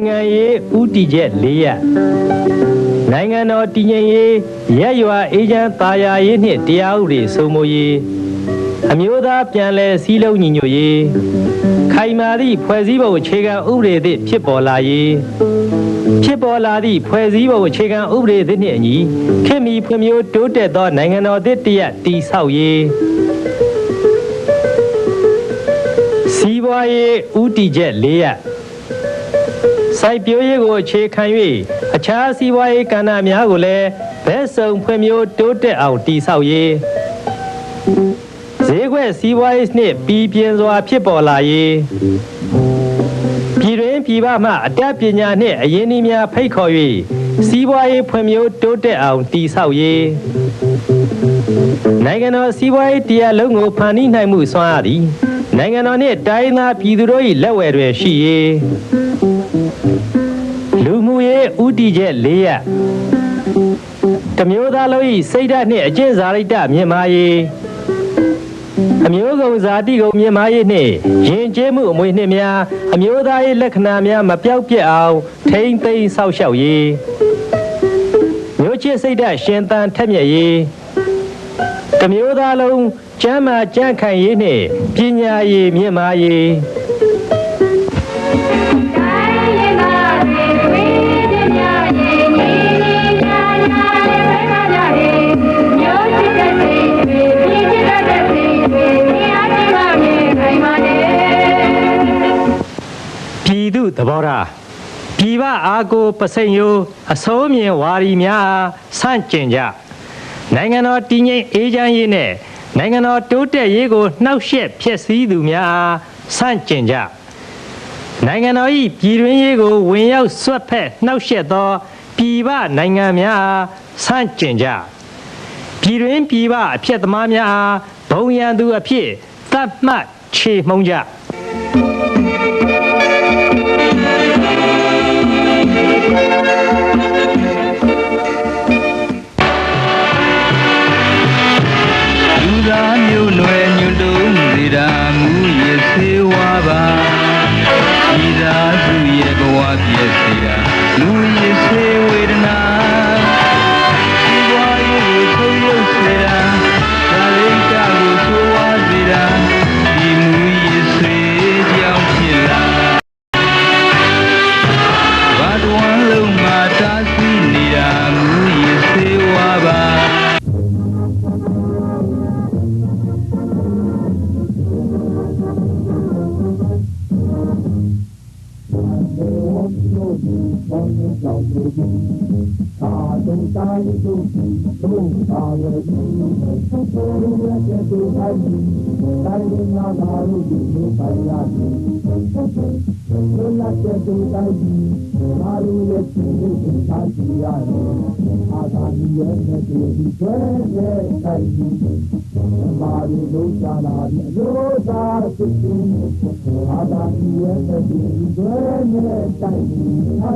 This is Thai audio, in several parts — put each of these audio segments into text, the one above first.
ငန်ရေးဥတီချက်၄ရပ်နိုင်ငံတော်တည်ငြိမ်ရေးရက်ရွာအေဂျင့်တာယာရေးနှင့်တရားဥပဒေစိုးမိုးရေးအမျိုးသားပြန်လည်စည်းလုံးညီညွတ်ရေးခိုင်မာသည့်ဖွဲ့စည်းပုံအခြေခံဥပဒေသစ်ဖြစ်ပေါ်လာရေးဖြစ်ပေါ်လာသည့်ဖွဲ့စည်းပုံအခြေခံဥပဒေသစ်နှင့်အညီခေတ်မီဖွံ့ဖြိုးတိုးတက်သောနိုင်ငံတော်သစ်တစ်ရပ်တည်ဆောက်ရေးစီးပွားရေးဥတီချက်၄ရပ်စိုက်ပျိုးရေးကိုအခြေခံ၍အခြားစီးပွားရေးကဏ္ဍများကိုလည်းဘက်စုံဖွံ့ဖြိုးတိုးတက်အောင်တည်ဆောက်ရေးဈေးကွက်စီးပွားရေးနှင့်ပြည်ပြင်းစွာဖြစ်ပေါ်လာရေးပြည်တွင်းပြည်ပမှအတတ်ပညာနှင့်အရင်းအနှီးများဖိတ်ခေါ်၍စီးပွားရေးဖွံ့ဖြိုးတိုးတက်အောင်တည်ဆောက်ရေးနိုင်ငံတော်စီးပွားရေးတရားလုံးကိုဖန်တီးနိုင်မှုစွမ်းအားသည်နိုင်ငံတော်နှင့်တိုင်းသားပြည်သူတို့၏လက်ဝယ်တွင်ရှိရေးလူမှုရေးဥတီချက်၄ရပ်တမျိုးသားလုံး၏စိတ်ဓာတ်နှင့်အကျင့်စာရိတ္တမြင့်မားရေးအမျိုးကုံဇာတိကုံမြင့်မားရေးနှင့်ယဉ်ကျေးမှုအမွေအနှစ်များအမျိုးသားရေးလက္ခဏာများမပျောက်ပြက်အောင်ထိန်းသိမ်းစောင့်ရှောက်ရေးမျိုးချစ်စိတ်ဓာတ်ရှင်သန်ထက်မြက်ရေးတမျိုးသားလုံးကျမ်းမာကြံ့ခိုင်ရေးနှင့်ပညာရေးမြင့်မားရေးပြည်သူသဘောထားပြည်ပအားကိုပစိန်ယိုအစိုးမြင်ဝါရီများအားဆန့်ကျင်ကြနိုင်ငံတော်တည်ငြိမ်အေးချမ်းရေးနဲ့နိုင်ငံတော်တိုးတက်ရေးကိုနှောက်ယှက်ဖျက်ဆီးသူများအားဆန့်ကျင်ကြနိုင်ငံတော်၏ပြည်တွင်းရေးကိုဝင်ရောက်ဆွတ်ဖက်နှောက်ယှက်သောပြည်ပနိုင်ငံများအားဆန့်ကျင်ကြပြည်တွင်းပြည်ပအဖြစ်သမားများအားဘုံရန်သူအဖြစ်သတ်မှတ်ချေမှုန်းကြမျိုးနွယ်ညွတ်တုံးစီတာမူရစေဝါပါဤသာစုရဲ့ဘဝပြည့်စီတာလူရစေဝေဒနာဒီဘဝရဲ့ကိုချုပ်ရုပ်စေတာဒါလိကကိုဆိုဝါစေတာဒီမူရစေကြောင့်ဖြစ်လာဘာတော်လုံးမှာတားဆီးနေတာမူရစေဝါပါသာတုံတိုင်းတုံသုံးပါရည်သုသောရရဲ့တုတိုင်းတိုင်းနာသာရုပ်ဒီပိုင်လာသည်ဘုရားရဲ့တုတိုင်းမာရုရဲ့ဒီသာစီရတယ်အာသာဒီရဲ့ဒီဘယ်ရဲ့တိုင်းမာရုလုံးချလာဒီအလိုသာဖြစ်အာသာဒီရဲ့ဒီဘယ်ရဲ့တိုင်းဟာ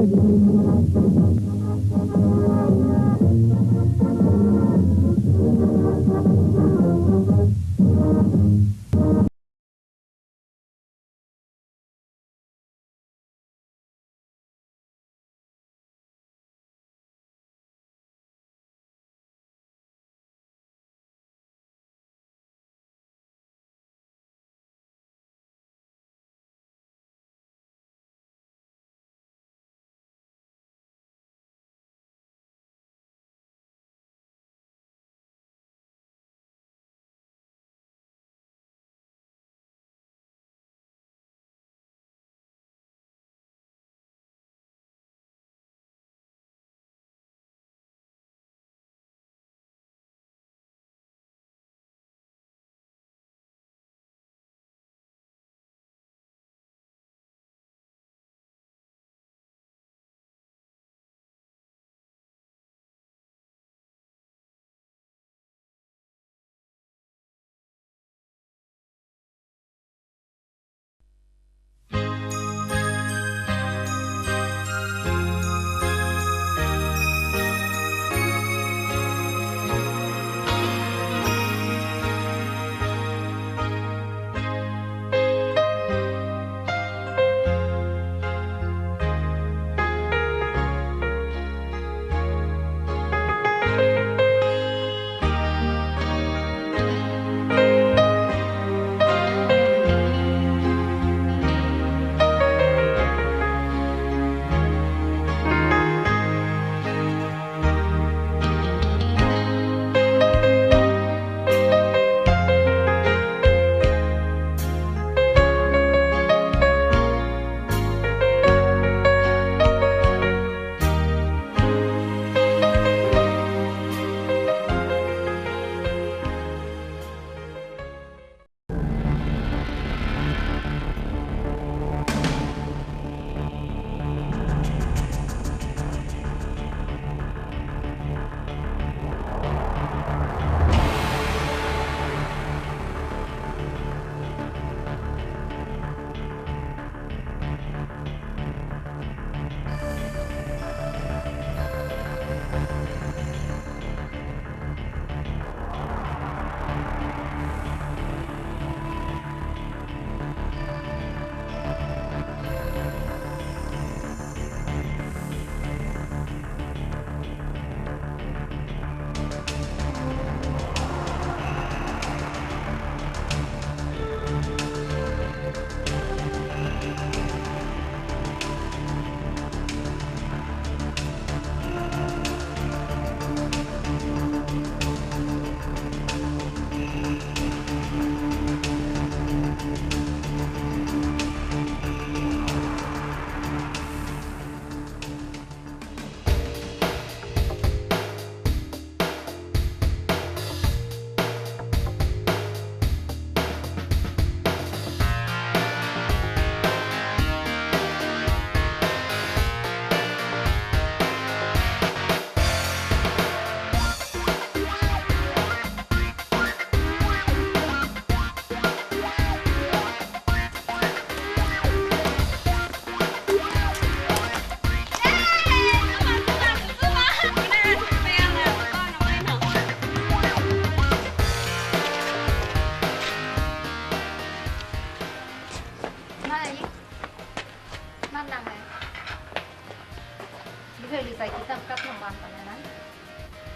เคยหรือใส่กินตามกับน้ำมันปานนั้นนะ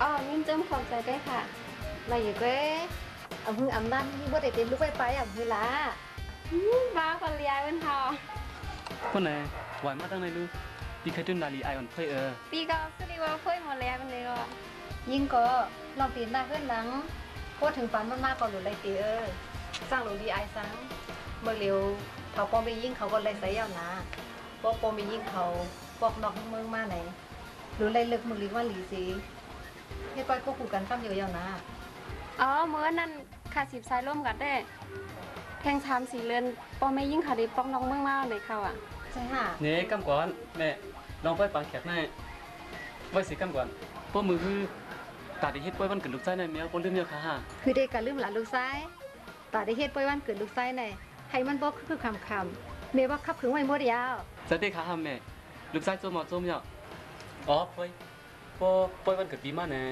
อ๋อนิ่มเจิมขอบใจได้ค่ะ มาอยู่ก็อำมืออำนั่นนี่บ่ได้เต็มลูกไปอำมือละ บ้าคนเลียเป็นทอ คนไหนไหวมาตั้งในรู้ปีเคยดื่มนาลีไอออนเพื่อ ปีก็สดีว่าเพื่อนหมดแล้วเป็นเลยก็ ยิ่งก็ลองตีนหน้าขึ้นหลังโคตรถึงปันมันมากกว่าหลุดไรตีสร้างหลุดดีไอซังเมื่อเร็วเขาปอมไปยิ่งเขาก็เลยใส่ยาวนะพวกปอมไปยิ่งเขาปอกนอกเมืองมาไหนหรือไรเลิกมึงลิว่าหลีสิเฮ็ดไปก็คู่กันซ้ำเยอะๆนะ อ๋อเมื่อนั้นขาดสิบสายร่วมกันได้แทงชามสีเรือนปอไม่ยิ่งขาดีปอกน้องเมืองมากเลยเขาอ่ะ ใช่ค่ะ เนี่ยกำก่อนแม่ลองไปปังแขกแม่ไว้สิกำก่อนพวกมือคือตาดีเฮ็ดไว้วันเกิดลูกชายในแมวบ่ลืมเนี่ยค่ะ คือเด็กกะลืมหลานลูกไส้ตาได้เฮ็ดไปวันเกิดลูกไส้ในให้มันบอกคือคำเมว่าขับขึงไว้หมดยาว สวัสดีค่ะแม่ลูกชายโจมโจมเนี่ยอ๋อป่วยวันเกิดปีมาเนี่ย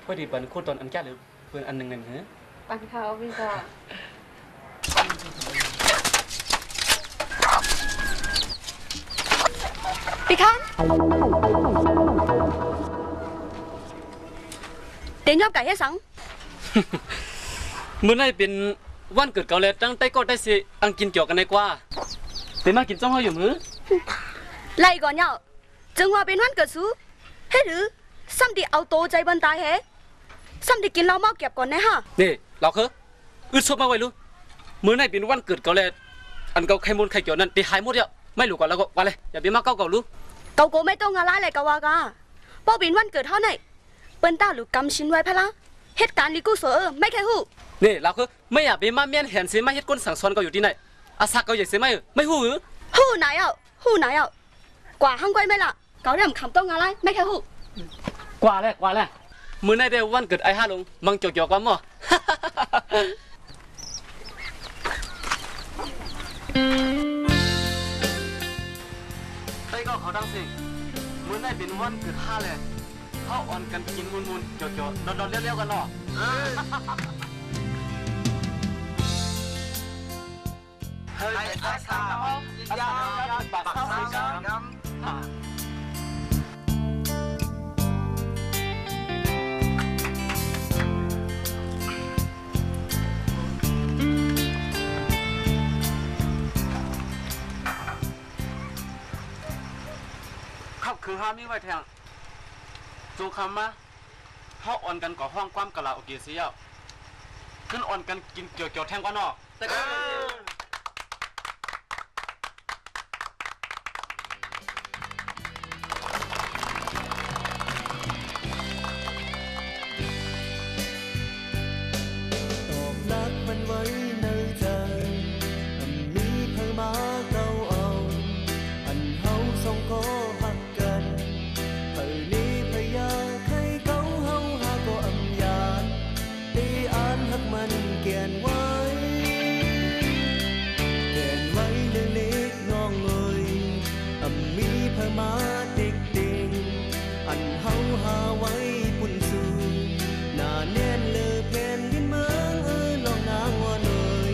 ป่วยดีปันโคตรตอนอันแก่หรือเพิ่นอันนึงนั่นเหรอ ปันเขาพี่ก็ พี่康點解計一省？ มื้อนี้เป็นวันเกิดเก่าแล้วตั้งแต่ก็ได้สิอังกินเกี่ยวกันได้กว่าแต่มากินจ้องเฮาอยู่มื้อ 嚟個nhau，正話變翻個數，喺度心地牛倒仔笨大嘅，心地見老貓夾過呢嚇。 นี่เราคืออึดซบมาไว้รู้มื้อนี้เป็นวันเกิดเก่าแล้วอันเก่าไข่มูลไข่เกี่ยวนั่นตีหายหมดแล้วไม่รู้ก่อนแล้วก็ว่าเลยอย่าไปมาเก่ารู้ 個個咩都我拉嚟個話㗎，波變翻個湯嚟，笨大路咁先位拍啦，hết間你估數咩嘅乎？ นี่เราคือไม่อยากไปมาเมียนเห็นสิมาเฮ็ดก้นสั่งสอนก็อยู่ที่ไหนอาซักก็อยากสิไม่ฮู้หรือ 呼哪有呼哪有，掛香龜咩啦？搞啲唔冚到我拉咩嘅乎？ กว่าแล้วมื้อนี้ได้วันเกิดไอ้ห้าลงมังจอกๆกันบ่ ไอ้ก็เขาดังสิมื้อนี้เป็นวันเกิดห้าเลยเฮาอ่อนกันกินมุนๆจอกๆดอนๆเลี้ยวๆกันเนาะเฮ้ยไอ้สาวอย่าปักเสากัน ครับคือห้ามีไว้แทงจูคำมาเฮาอ่อนกันก่อห้องความกะลาโอเกเสียขึ้นอ่อนกันกินเกี่ยวๆแทงกันเนาะแต่ก็ตอกลักมันไว้ในใจอันมีเพิ่งมาเก่าเอาอันเฮาสองก็หักกันเท่านี้พยาให้เขาเฮาหาก็อำยานได้อ่านหักมันเกียนไว้เกียนไว้เล็กๆน้องเอ้ยอันมีเพิ่งมาเด็กๆอันเฮาหาไว้ปุ่นสูหน้าแน่นเลยแผ่นดินเมืองน้องนางว่าหน่อย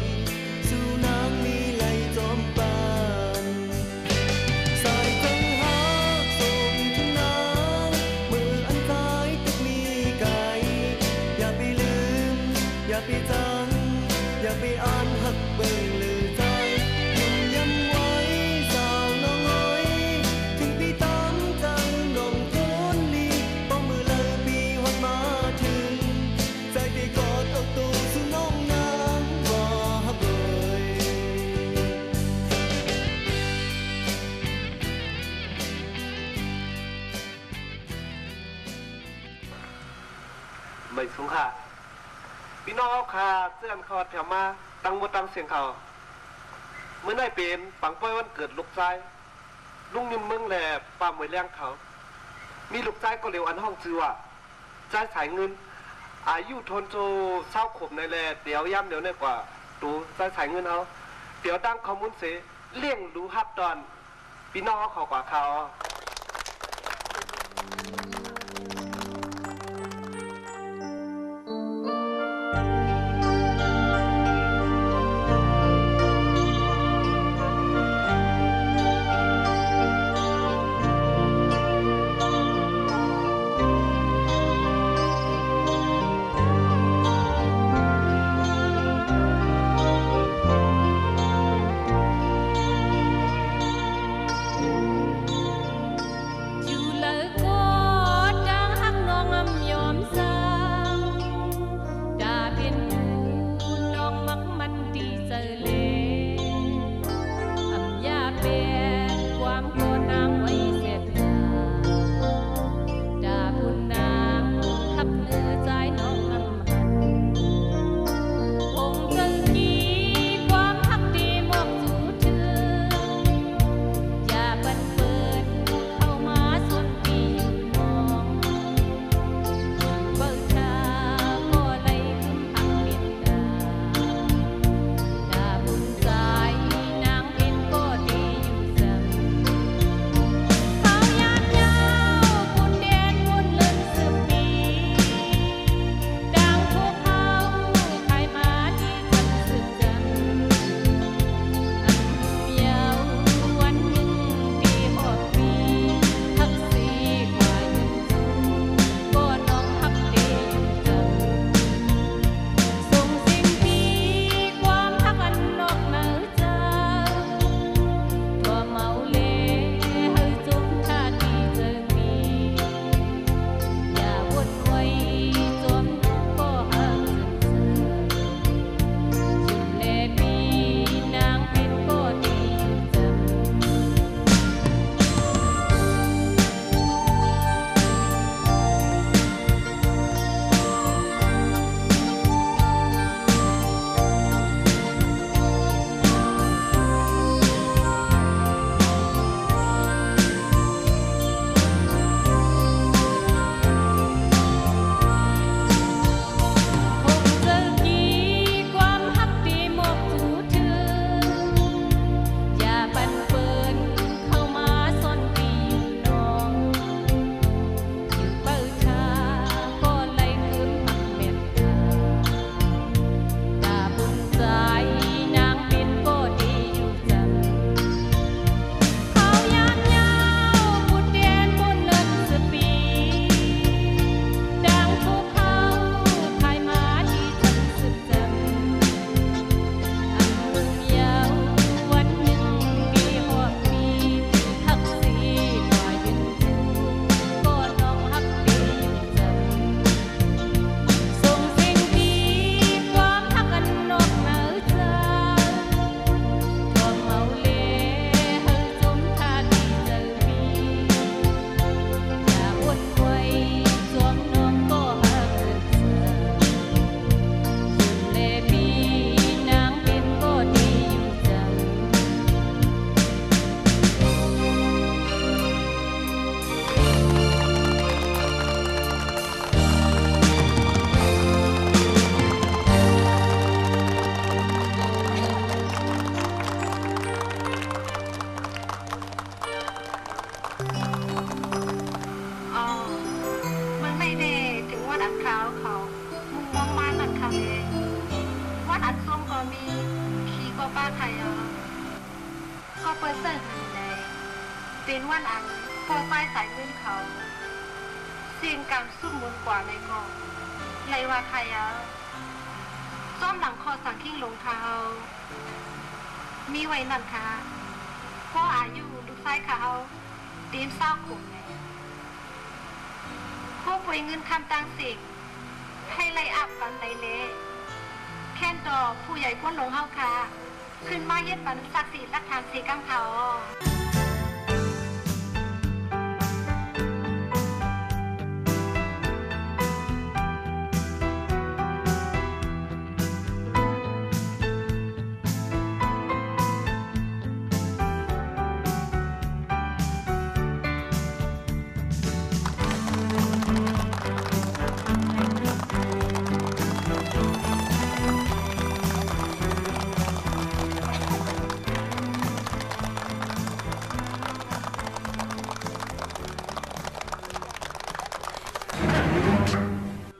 สู่นางมีไหลจอมปานสายจังหาส่งถึงนางมืออันกายตึกมีไก่อย่าไปลืมอย่าไปจังอย่าไปอ่านหักเบิ่งเลยใจยุ่งย้ำไว้สาวน้องเอ้ยถึงพี่ตามจังน้องทุนลีต้องมือเลยปีหดมาถึงใจไปกอดเอาตัวสู่น้องนางว่าฮักเอ่ย ไม่สูงค่ะพี่น้องเอาค่ะเสื้อคอแถวมาตั้งบนตั้งเสียงเขาเมื่อได้เป็นปังป้อยวันเกิดลูกชายลุงยิมเมืองแหล่ป้าหมวยแรงเขา มีลูกชายก็เร็วอันห้องจือว่าใจสายเงิน อายุทนโจเศร้าขบในแหล่เดี๋ยวย่ำเดี๋ยวในกว่าดูใจสายเงินเอาเดี๋ยวตั้งคอมมุนเสเลี่ยงรู้ฮับตอนพี่น้องเอาเขากว่าเขา ว่าใครก็เปิดเส้นเลยเป็นวันอันพอใต้สายเงินเขาเสียงการสุ่มมุนกว่าในกองเลยว่าใครซ้อมหลังคอสังขิงลงเท้ามีไว้นั่นค่ะพ่ออายุลูกชายเขาตีนเศร้าขุ่นเลยพวกไว้เงินคำต่างสิ่งให้ไล่อับกันเลยเละแค่นดอกผู้ใหญ่ก้นหลงเฮาค่ะขึ้นมาเฮ็ดบันศักดิ์ศรีรักฐานสีกังเขา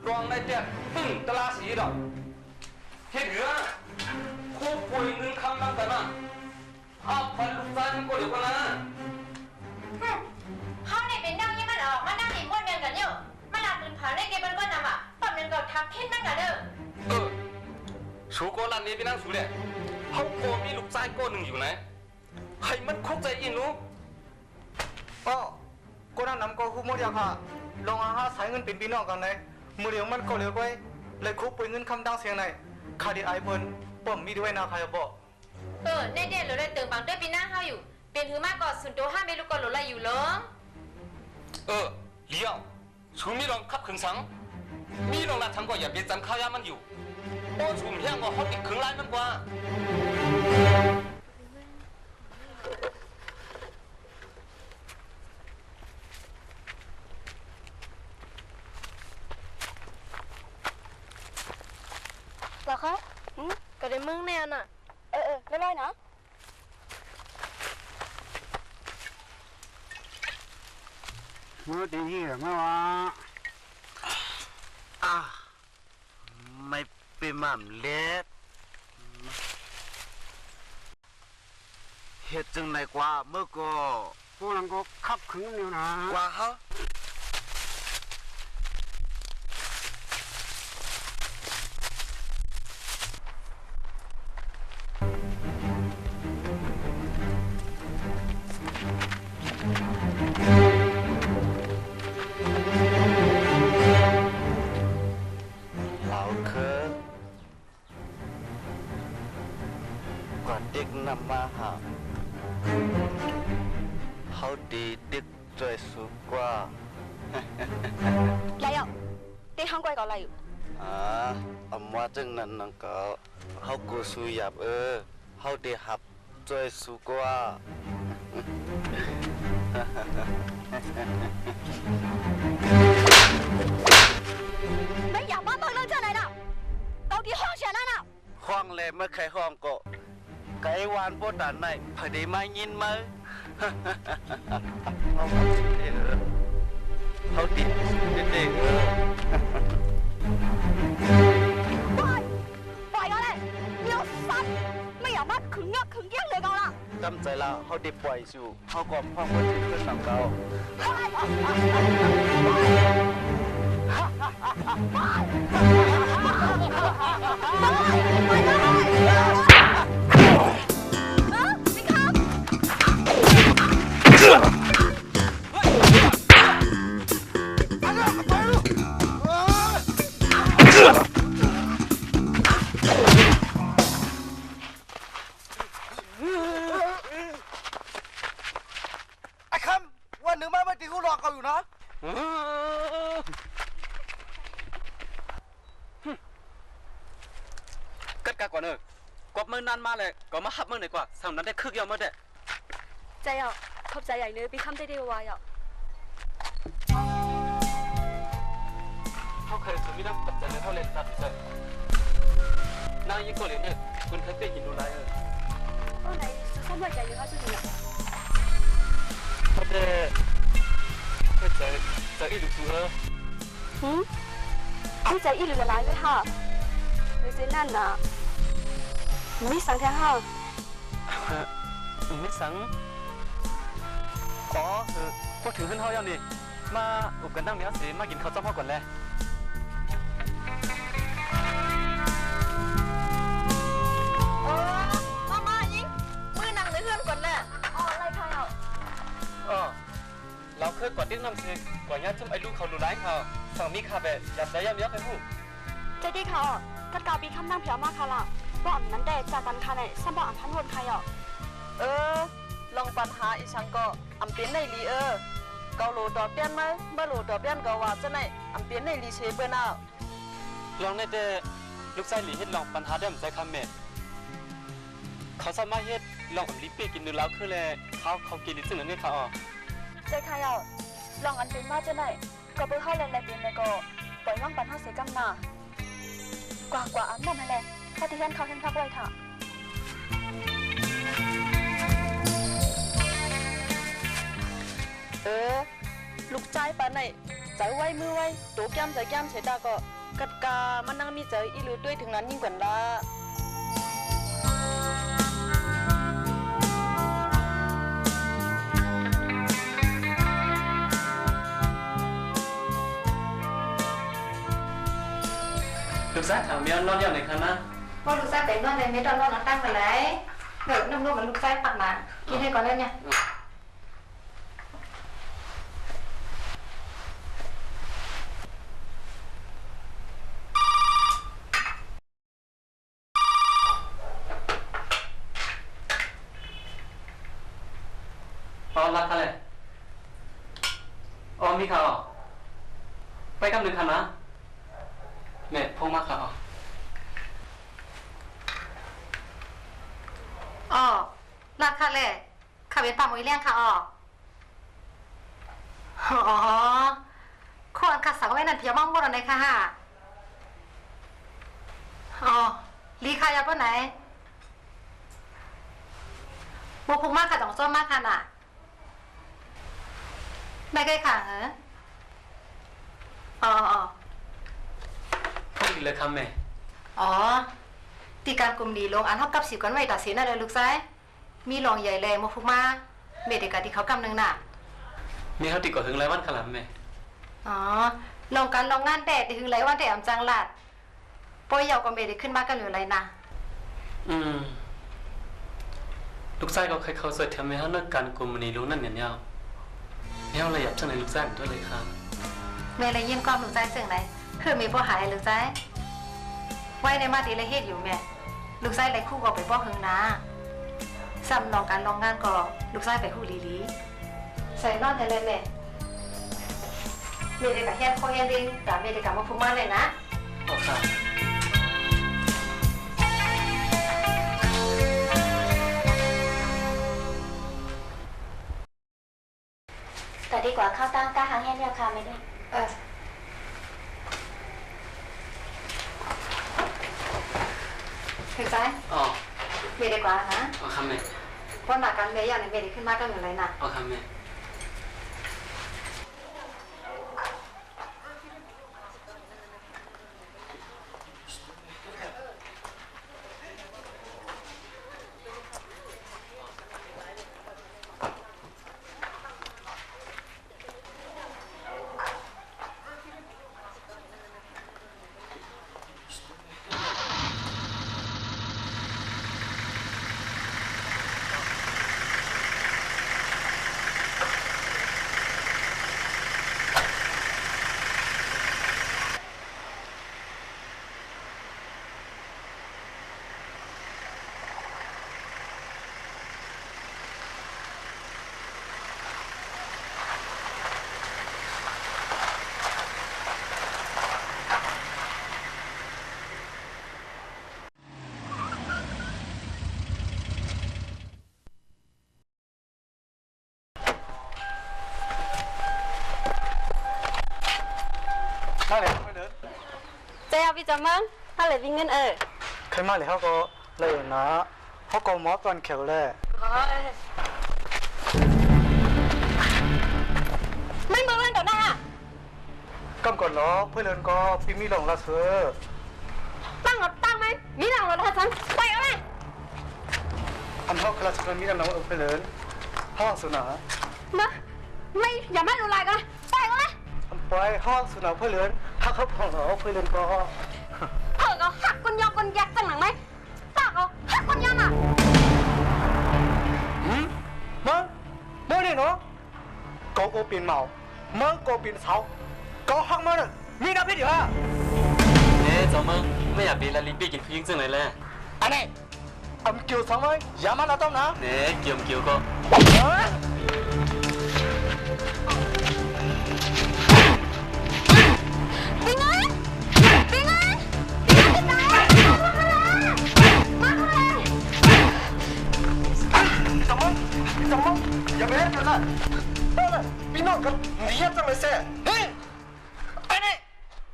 รองในเตี้ยตลาสีดอกเฮ็ดเหลือคู่ป่วยเงินคำลังกันนะเอาพันลูกชายมันก็เดี๋ยวกันนะเขาเนี่ยเป็นนั่งยี่มันออกมานั่งหนีม้วนเงินกันเนี่ยมาหลับปืนเผาได้เก็บมันก็นำปั๊มเงินก็ทับเท่นนั่งกันเด้อชูโกลันนี้ไปนั่งสูเลยเขาโกมีลูกชายโกหนึ่งอยู่ไหนให้มันคงใจอินรู้ก็นั่นนำก็คู่มดยาค่ะลองอาหาสายเงินเป็นพี่น้องกันเลยมือเดียวมันก็เหลือไว้เลยคุบไปเงินคำดังเสียงไหนคาดีไอเพิ่นป้อมมีด้วยนาใครบอกแน่ๆเราได้เติมบางด้วยปีหน้าเขาอยู่เป็นถือมากก่อนสุดโตห้าเมลูกก่อนหลุดอะไรอยู่เหรอเลี้ยวชูมีลองขับขึ้นสังมีลองละทั้งก็อย่าเปลี่ยนจำข้าวยามันอยู่โอ้ชูมีแห้งก็ฮอตอีกครึ่งไรมันกว่าเหรอคะก็ได้มึงแน่น่ะไม่ได้นะมือดีเหรอแม่วะไม่เป็นหม่ำเล็ดเฮ็ดจังไหนกว่าเมื่อก็พวกนั้นก็ขับขึงอยู่นะกว่าเขาเด็กนำมาหาเขาดีดึกใจสุกกว่า来呀，你喊怪搞来哟。อำว่าจังนั้นนังก็เขากูสู้หยับเขาได้หับใจสุกว่า没哑巴蹦了这来了，到底晃谁来了？ห้องเลยเมื่อใครห้องก็ไก่วานพวกด่านไหนพอดีมายินมาเขาดีเด็ก快过来！你要杀，没哑巴肯定来搞了。จำใจแล้วเขาได้ปล่อยสู่เขาก็พ่อคนที่ขึ้นหลังเขาไอ้คำวันหนึ่งมาไม่ตีกูหลอกเขาอยู่นะกัดกก่อนกบมือนานมาเลยก็มาหับมือหน่อยกว่าสำนั้นได้คึกยาวมาได้ใจอ่ะขอบใจใหญ่เนื้อพี่คำได้ดีวายอ่ะเขาเคยสุดมีน้ำปัจจัยเท่าเล่นตัดใจนางยิ่งกว่าเลยคุณเคยได้ยินดูไรก็ไหนซื้อข้าวมันใจเยอะสุดเลยเขาได้ใจอีลูกตัวพี่ใจอีหรืออะไรเลยค่ะไม่ใช่นั่นนะไม่สั่งแท้ค่ะ ไม่สังอ๋อพวกถือขึ้นเฮาอย่างนี้มาอุบกันตั้งเนี้ยสิมากินข้าวต้มเฮาก่อนแหละมายิงมือนั่งในเพื่อนก่อนแหละอ๋ออะไรใครอ่ะเราเคยกอดดิ้งน้ำซึกกว่าญาติจุ่มไอ้ลูกเขาดูร้ายเขาสั่งมีขาแบบยับใจย่ำยับให้ผู้ใจดีค่ะกัดกาบีคำนั่งเพียวมากค่ะล่ะว่าอันนั้นแดดจากกันค่ะไหนสัมบอกอันพันวนใครอ่ะลองปัญหาอีชังก็อำเปลี่ยนในลีเกาโหลดอกเปลี่ยนไหมเมื่อโหลดอกเปลี่ยนก็ว่าจะไหนอำเปลี่ยนในลีเชเบอร์น่าลองในเดลูกชายหลีเฮ็ดลองปัญหาเดิมใจคำเม็ดเขาสามารถเฮ็ดลองอำลิปีกินดูแล้วคือเลยเขากินลิซึ่งนั้นเนี่ยเขาใจใครอ่ะลองอันเป็นมาจะไหนก็เบอร์เข้าแรงๆเป็นเลยก็ปล่อยว่างปัญหาเสียกำนากว่าอันนั่นแหละถ้าที่ยันเขาเห็นพักไว้ค่ะลูกใจปานไหนใจไว้มือไว้โตแก้มใจแก้มเฉยตาก็กัดกามันนั่งมีใจอีลือด้วยถึงนั้นยิ่งกว่าละลูกชายถามเมียนอนอย่างไหนคะนะว่าลูกชายแต่งนอนในเม็ดนอนตั้งไปเลยเดี๋ยวน้ำนมมันลูกชายปักมากินให้ก่อนเลยเนี่ยรักกันเลยมีข่าวไปกับหนึ่งคันนะแม่พงมาข่าวรักค่ะเลยขับเป็นป่ามวยเลี้ยงค่ะคนขัดสังไว้นั่นเพียวมั่งหมดอะไรค่ะลีคายาป้าไหนโมพุงมากค่ะจ่องซ้อมมากค่ะน่ะไม่ใกล้ค่ะเหรอพูดอีกเลยคำแม่ตีการกลุ่มดีลงอันเท่ากับสิวกันไว้ตัดสินอะไรลูกซ้ายมีรองใหญ่แรงโมพุงมาเมเด็กที่เขากำนึงน่ะมีเขาติดก่อหึงไรวันขลังแม่ลองกันลองงานแดดหึงไรวันแดดอำจังหลัดปอยเยาก็เมเด็กขึ้นมากันหรืออะไรนะลูกชายเขาเคยเขาสวยทำให้เขาเลิกการกลุ่มนี้รู้นั่นเนี่ยเนี่ยเราอยากเสนอลูกชายด้วยเลยค่ะเมย์เลยยิ้มก้อมลูกชายเสียงไหนคือมีพ่อหายลูกชายไว้ในมาตีเลยเฮ็ดอยู่แม่ลูกชายเลยคู่ก็ไปป้อหึงนะซ้ำลองการลองงานก็ลูกชายไปคู่ลีใส่นอนแทนเลยแม่เมย์เด็กกับเฮียนโคเฮียนดิงแต่เมย์เด็กกับมาพุ่งมาเลยนะค่ะแต่ดีกว่าข้าวตั้งก้าหางแห้งราคาไม่ได้ถึงใจเมย์ดีกว่านะคำแม่เพราะหนักการเมย์อย่างนี้เมย์ดีขึ้นมากก็เหมือนไรนะคำแม่เจ้าพี่จำมั้งถ้าเลยวิ่งเงินเคยมาเลยเขาก็เลยนะเขาก็มอก่อนเขียวเลยไม่มาเล่นต่อหน้าก็ก่อนล้อเพื่อนเลินก็พี่มีหลงละเสือตั้งไหมมีหลังรถทัศน์ไปเอาไหม อันเท่าคลาสมีกันน้องเอาไปเลยห้องสุนามาไม่อย่ามาลุลายกันไปกันเลยไปห้องสุนาเพื่อเลือนถ้าเขาผ่องเราเพื่อเลือนก็ก็หักคนยอคนยักจังหนังไหมปากหักคนยออ่ะมื่อนี่เนาะก็โกปีนเมาเมื่อโกปีนเสาก็หักมาเลยมีน้ำพิษอยู่ฮะจอมึงไม่อยากเป็นลาลิปี้กินพิ้งซึ่งเลยแหละอันนี้เกี่ยวสองไหมอย่ามาเราต้องนะเกี่ยวก็ปิงเอ้ยปิงเอ้ยปิงเอ้ยมาเลยสองมึงอย่าไปเล่นกันละพี่น้องกันหนีจังเลยเซ่เฮ้ยไอ้นี่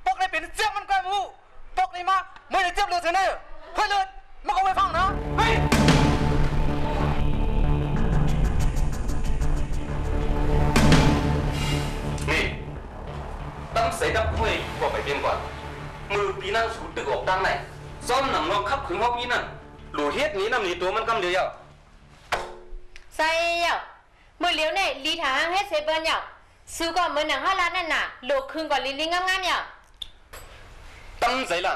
พวกนี้เป็นเจ้ามันก้อยมูพวกนี้มาไม่ได้เจ้าเลยเถอะเนี่ยเฮ้ยเลยมันก็ไม่ฟังนะเฮ้ยนี่ตั้งใส่ดับห้วยกว่าไปเพียงก่อนมือปีนั่งสูดตึกออกดังไหนซ้อมหนังเราขับขึ้นห้องนี้นั่นหลูเฮ็ดนี้นำหนีตัวมันกำเดียวใส่ยาวมือเหลียวเนี่ยลีทางให้เสเปิ้นยาวซื้อก่อนมือหนัง5 ล้านนั่นน่ะโลครึ่งก่อนลิงงามๆยาวตั้งใส่ละ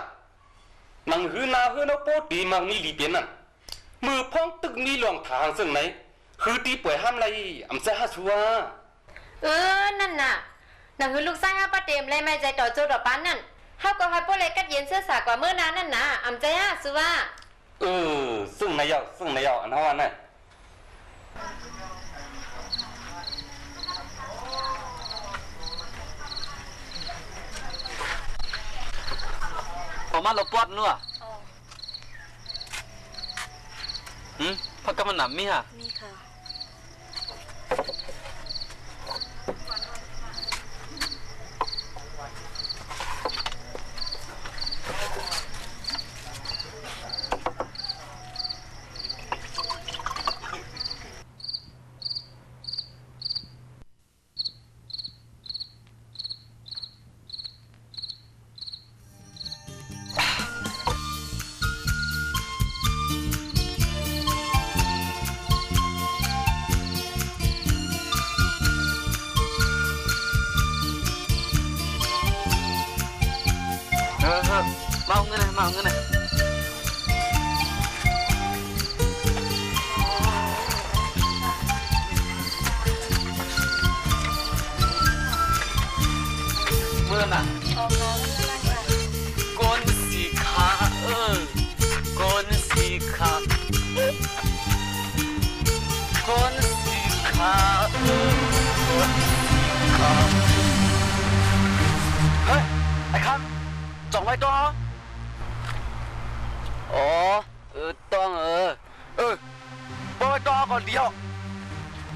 หนังหือนาหือนาโปตีมังนี่ลีเปียนนั่นมือพ้องตึกนี้หลวงทางซึ่งไหนคือตีป่วยห้ามไรอำเสหาชัวนั่นน่ะหนังหือลูกไส้5 ป้าเต็มเลยไม่ใจต่อโจดอกปานนั่นเฮาก็ให้พวกเลยกัดเย็นเสื้อสากว่ามื้อนั้นนั่นน่ะอำใจฮะซัวซึ่งนายเอาอันเฮาอันนั้นมาเราปวดนัวพักกำมันหนำมีฮะมีค่ะมาเอาเงินนะเมื่อน่ะก้นสีขาก้นสีขาก้นสีขาเฮ้ยไอ้คำจ่องไว้ตัวต้องบ่ไว้ตัวก่อนเดียว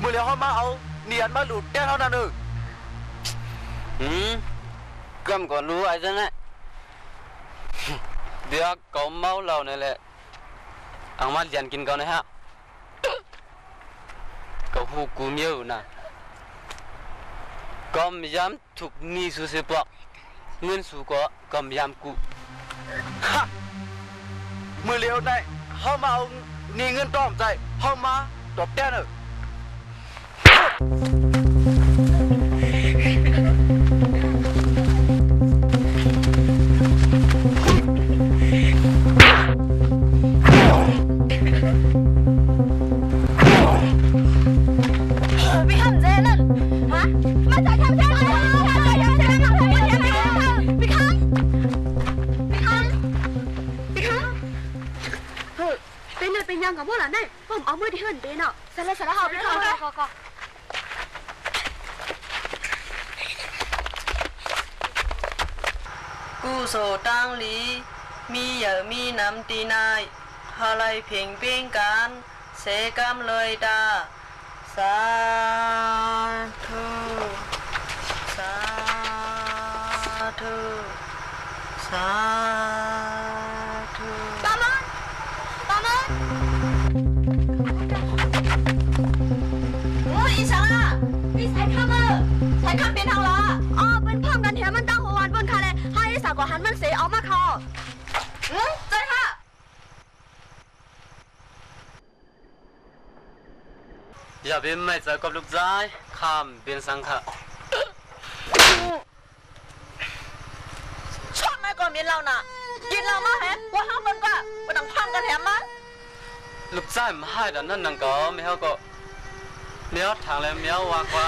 มือเหลียวเขามาเอาเนียนมาหลุดแก้เท่านั้นกำก่อนรู้ไอ้นั่นแหละเดี๋ยวเขาเมาเราเนี่ยแหละเอามาเรียนกินก่อนนะฮะเขาหูกูเมียวนะก็มยามถูกนี่สุเสปะเงินสูก็มยามกูมือเหลียวได้เขามาเอานี่เงินต้อมใจเขามาตบแก้พี่ทำเจนั่นฮะมาจากทำเจนั่นพี่คำเป็นยังกับพวกหลานได้ผมเอามือที่เหินเดนอ่ะสารหอบเลยค่ะกูโซตังลีมีเหยอะมีน้ำตีนายฮาไลเพียงเพียงกันเสกามเลยดาสาธุสาธุสาธุตามันโอ้ยอีสังอ่ะนี่ใส่ข้ามเป็นทางละเป็นข้ามกันเถอะมันตั้งหัววันบนคาเลยให้อีสังกว่าหันมันเสียเอามาคอใจค่ะ อย่าเป็นไม่ใจกับลูกชายข้ามเป็นสังฆะชอบแม่ก่อนเมียเราน่ะกินเรามาแฮะว่าห้ามมันก็มาดังพังกันแถมมาลูกชายมาให้ดันนั่นนังก็ไม่เขาก็เมียวทางแล้วเมียววางกว่า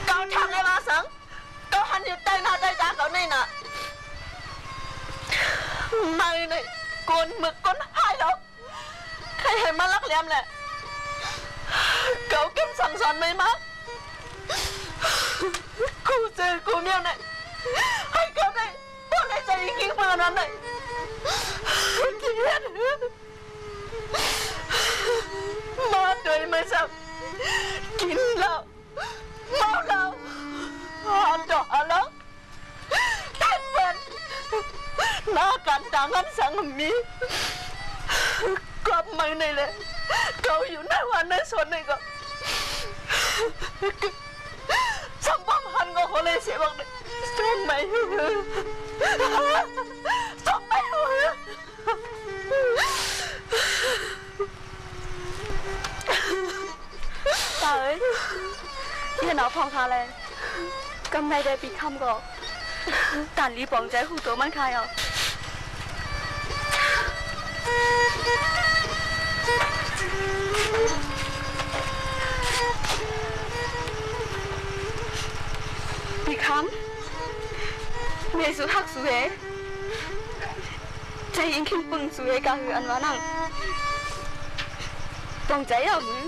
เกาทางไอ้มาสังเกาหันอยู่ใต้หน้าใต้ตาเขานี่น่ะไม่เลยกวนหมึกก้นหายแล้วใครเห็นมาลักเลี้ยมแหละเกาเก็บสั่งสอนไม่มากกูเจอกูเมียเนี่ยให้เกาได้พวกในใจยิ่งเมื่อนั้นเลยเกลียดมาโดยไม่ทราบกินเหล้าเมาเหล้าหอนดอกแล้วแทนเป็นหน้ากันต่างกันสังมีกลับมาในเลยเขาอยู่ในวันในส่วนนี้ก็สัมพันธ์ก็คนเลยเสียบอกเลยส่งไม่ส่งไม่ตาเอ้ยอย่าหนาวพองทาเลยกำไรได้ปีคำก็การรีบองใจหูตัวมันคายอ่ะปีคำเมสุหักสุเอใจยิงขึ้นปึงสุเอกาหืออันวานังปองใจอ่ะมึง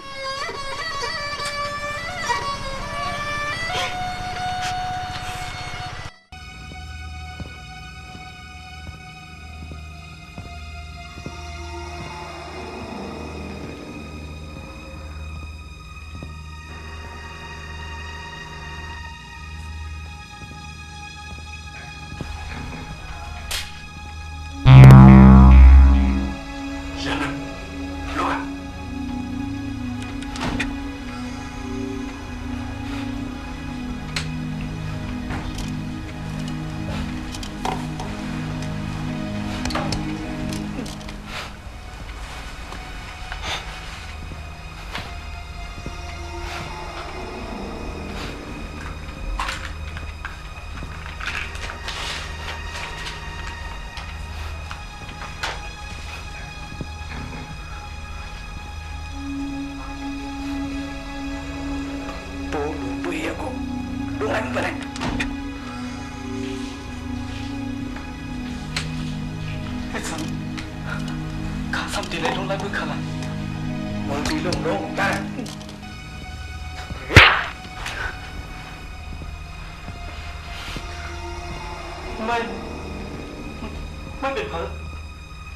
ไม่เป็น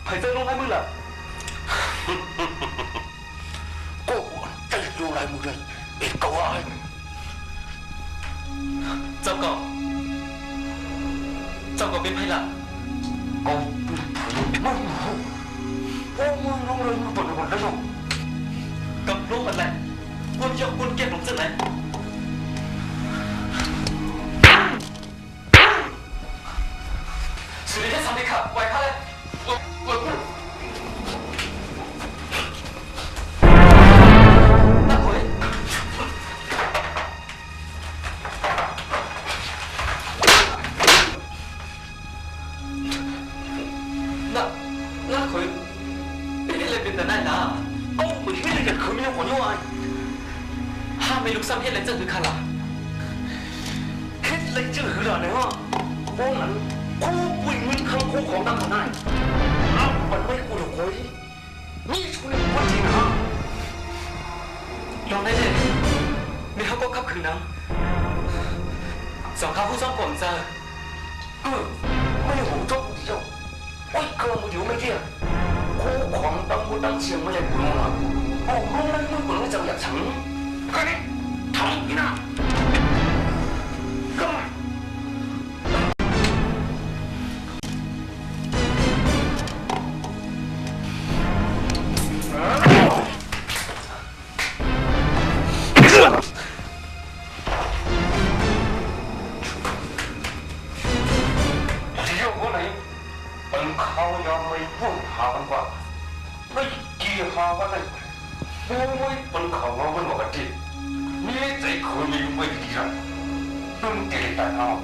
ไผ่เจ้าลงให้มึงล่ะก็ใจดูลายมือเลยเอ็กก็ว่าเจ้าก็เป็นไผ่ล่ะก็ไม่รู้พวกมึงลงเลยมึงปวดหัวแล้วลูกกับลูกอะไรคนยกคนเก็บลงจากไหนสุริยะสามีขับไว้ข้าเลยน่าคุยน่าคุยไม่ได้เลยเป็นแต่ได้นะโอ้ไม่ได้เลยกันคือไม่ต้องหัวย้อยห้ามไม่ลุกซ้ำเฮ็ดเลยเจ้าคือข้าล่ะเฮ็ดเลยเจ้าคืออะไรวะพวกนั้นคู่ปุยมันคำคู่ของตั้งขนาดมันไม่กูหรอกคุยนี่ช่วยว่าจริงฮะลองได้เลยมีเขาก็ขับขืนนะสองข้าผู้ซ่อมผมเจอไม่หูจบเดียวโอ้ยเกินมือถือไม่เที่ยคู่ของตั้งกูตั้งเชียงไม่ใช่กูลงอ่ะโอ้ลงนั้นมึงกูลงจะอยากฉันก็นี่ทำอีน่ะก็มาไม่เกี่ยวกับอะไรไม่เป็นเขาว่ามันปกติ你在可没有问题上，能给蛋啊？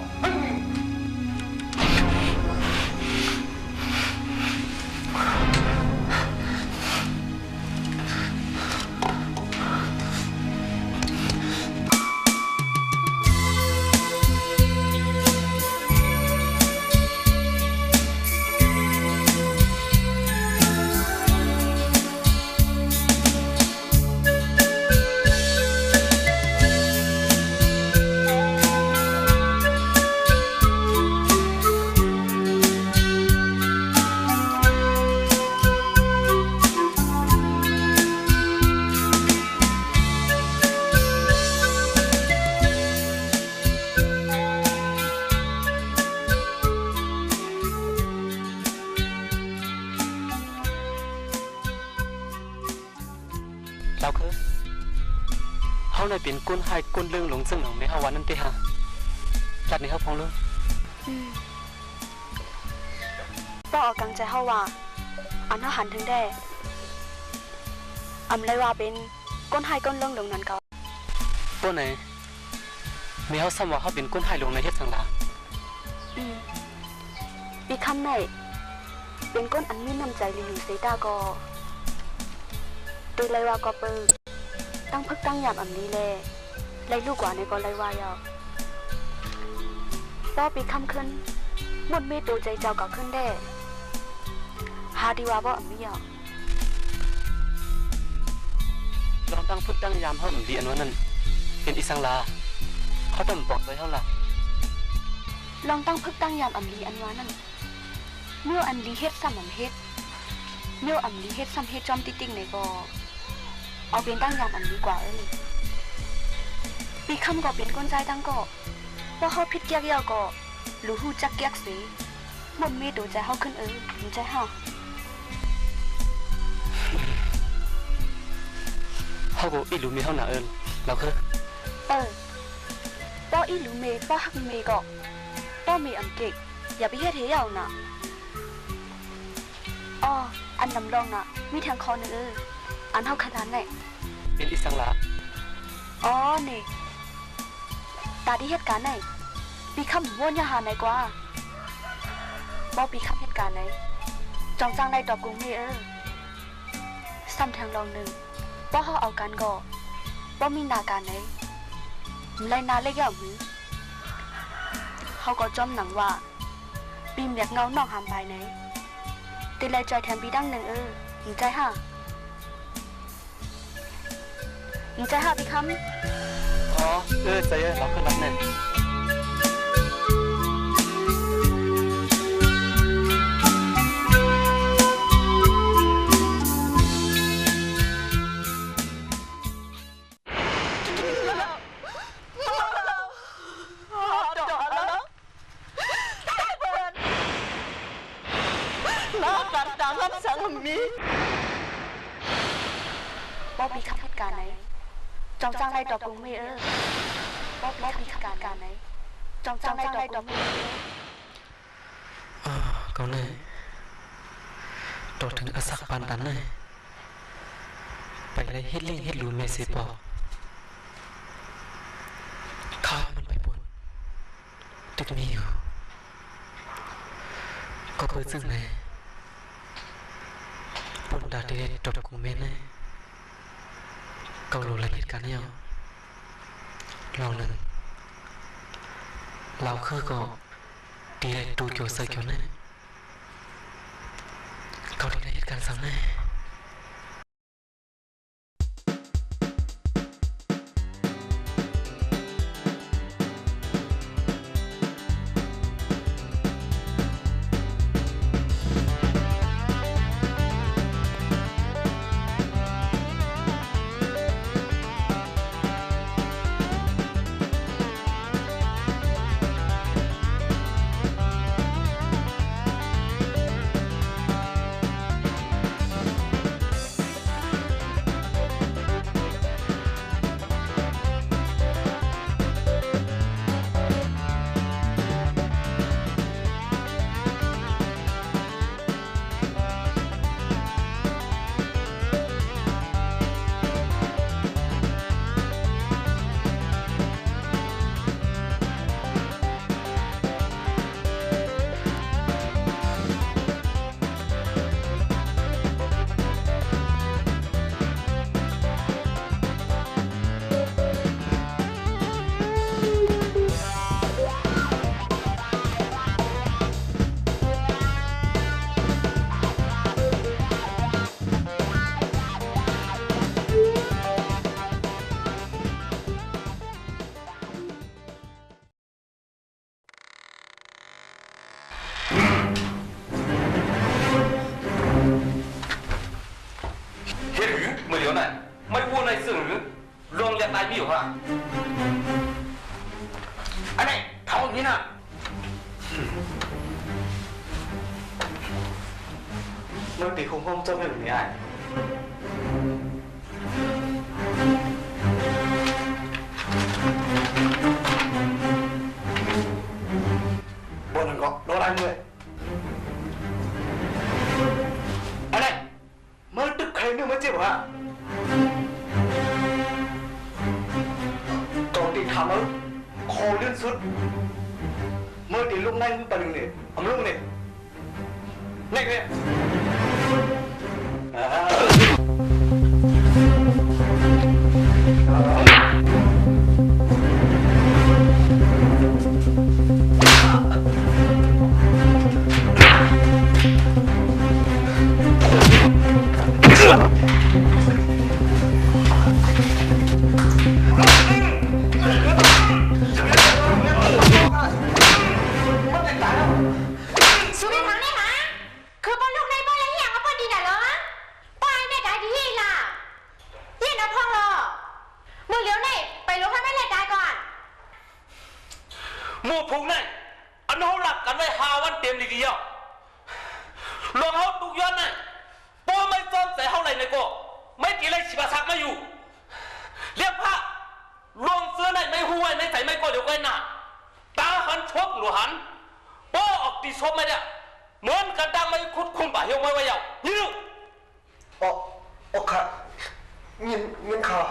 เราคือเขาเลยเป็นก้นให้ก้นเรื่องหลงซึ่งหลงในฮาวันนั่นติฮะจัดในเขาพองเลยป้าออกกังใจเฮาว่าอันเฮาหันถึงได้อำเลยว่าเป็นก้นให้ก้นเรื่องหลงนั่นก็ป้นไหนมีเขาซ้ำว่าเขาเป็นก้นให้หลงในเฮ็ดสังลาปีคำไหนเป็นก้นอันมีน้ำใจหรือเสดาก็ตีเลยว่าก็เปิดตั้งพึกตั้งหยาบอันนี้เลยเลยลูกกว่าในก็เลยว่ายอกป้อปีคำขึ้นหมดมีตัวใจเจ้าก็ขึ้นได้หาดีว่าบ่อันนี้ยอกลองตั้งพึกตั้งยามเขาดีอันว่านั่นเป็นอีสังลาเขาต้องบอกไว้เท่าไหร่ลองตั้งพึกตั้งยามอันนี้อันว่านั่นเมื่ออันนี้เฮ็ดซ้ำอันเฮ็ดเมื่ออันนี้เฮ็ดซ้ำเฮ็ดจอมติ๊กๆในก็เอาเป็นตั้งยามอันดีกว่าปีคำก็เป็นก้นใจตั้งก็ว่าเขาพิดแยกยาวก็รู้หูจักแยกสีหมดมีตัวใจเขาขึ้นมีใจเขาเขาก็อีหลูมีเท่าหนาเราคือป้ออีหลูเมป้อฮักเมก็ป้อเมอันเก่งอย่าไปเฮ็ดเหี้ยาวน่ะอ๋ออันนำรองน่ะมีทางคอนึงอันเท่าขนาดไหนเป็นอีสังละอ๋อนี่ตาที่เหตุการณ์ไหนปีคำวนยาหาไหนกว่าบอกปีคำเหตุการณ์ไหนจองจังไรดอกกุ้งมีซ้ำทางลองหนึ่งว่าเขาเอากันก่อว่ามีนาการไหนไรนาเล็กอย่างมือเขาก็จอมหนังว่าปีเมียกเงานอกหามไปไหนตีไรจอยแทนปีดังหนึ่งหนึ่งใจห่าหนึ่งใจห่าปีคำอ๋อใจเราขึ้นรับแน่บอกปีขับเหตุการณ์ไหนจองจังไรดอกกุ้งเมบอกปีขับเหตุการณ์ไหนจองจังไรดอกกุ้งเมก็เนี่ยตัวถึงอสักปันตันเนี่ยไปเลยเฮ็ดเล่งเฮ็ดลูนเมสิปอข้ามันไปบนติดมีอยู่ก็เปิดซึ่งไหนบนดาเดดอกกุ้งเมเนี่ยก็รู้ละเอียดกันเนี่ยเราหนึ่งเราคือก็ดีเลยดูเกี่ยวเสือเกี่ยวเนี่ยก็ดีละเอียดกันสังเนี่ย有啊？哎，讨你呢。mới thì không không cho về người ai bọn đừng có đó là anh người anh này mới tức khen nữa mới chịu hả còn thì thảm ơi khổ liên suốt mới thì lúc này bà đừng này ông lúc này này kìa mua phùng này anh hô lạc cắn với hào ăn tiền gì kìa luồng hao tụ yuan này bố mấy con sẽ hao này cô mấy kỳ này chỉ bà sạc màอยู่liệp hạ luồng xưa này mấy hu này mấy phải mấy coi được quen nà ta hắn chốt lùa hắn bố ọc đi xốp mấy đấy muốn cả đang mấy khút khung bà hiệu mấy bây giờ như ok nhìn khờ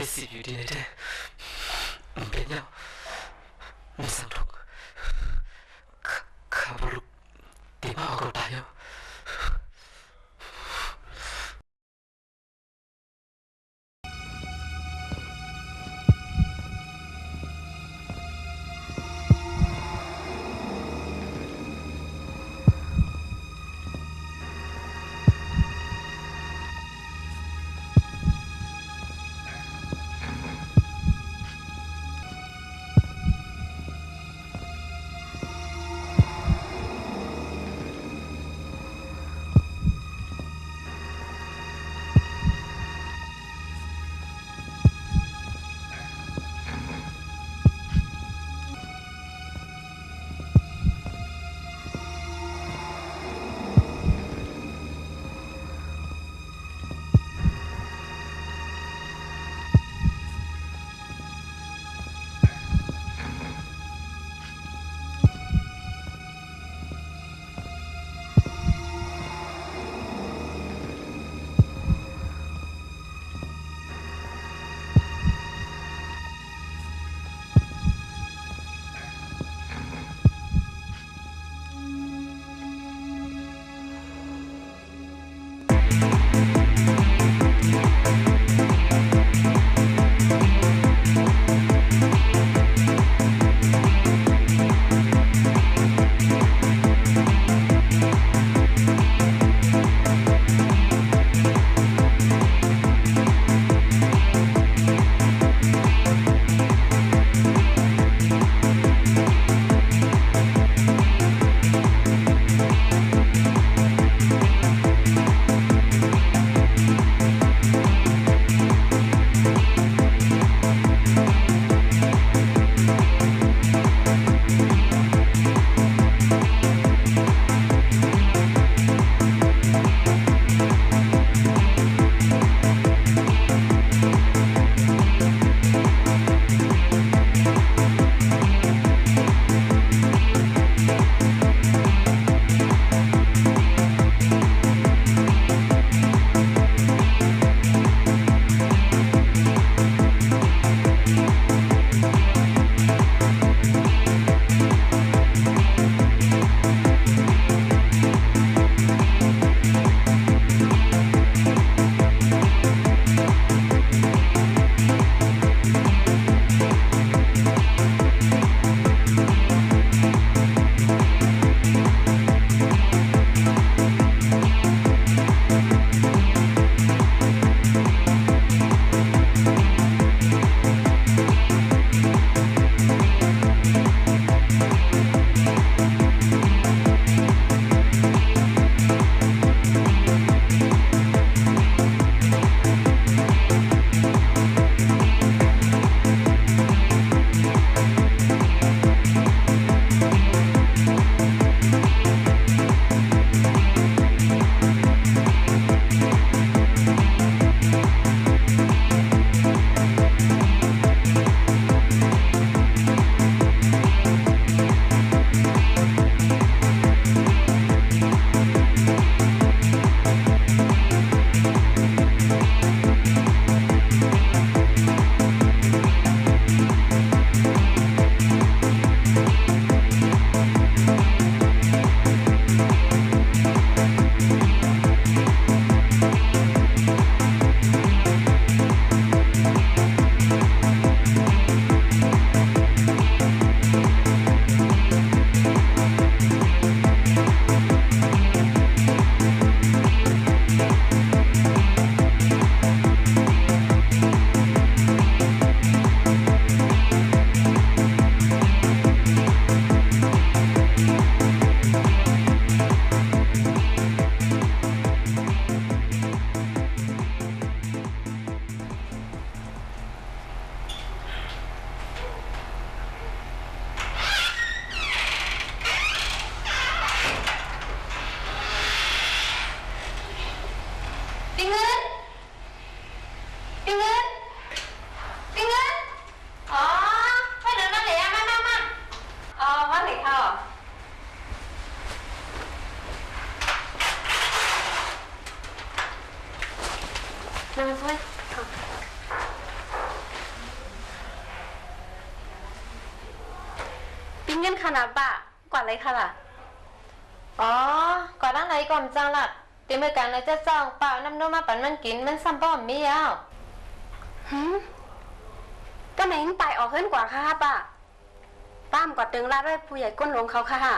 死于你哋，唔變咗，唔想同卡布魯點解我個大咗？ ปีเงินปีเงินปีเงินอ๋อไม่เดินนั่นเลยมาอ๋อว่าไหนค่ะนั่งช่วยปีเงินขนาดบ่ากว่าอะไรค่ะล่ะอ๋อกว่าด้านไหนก่อนจังล่ะตีมือกันเลยจะจ้องเปล่าน้ำนมมาปั่นมันกินมันซ้ำป้อมมีอ่ะก็ไหนไปออกเฮิรนกว่าค่ะป้าป้ามกอดตึงลาดด้วยผู้ใหญ่ก้นหลวงเขาค่ะ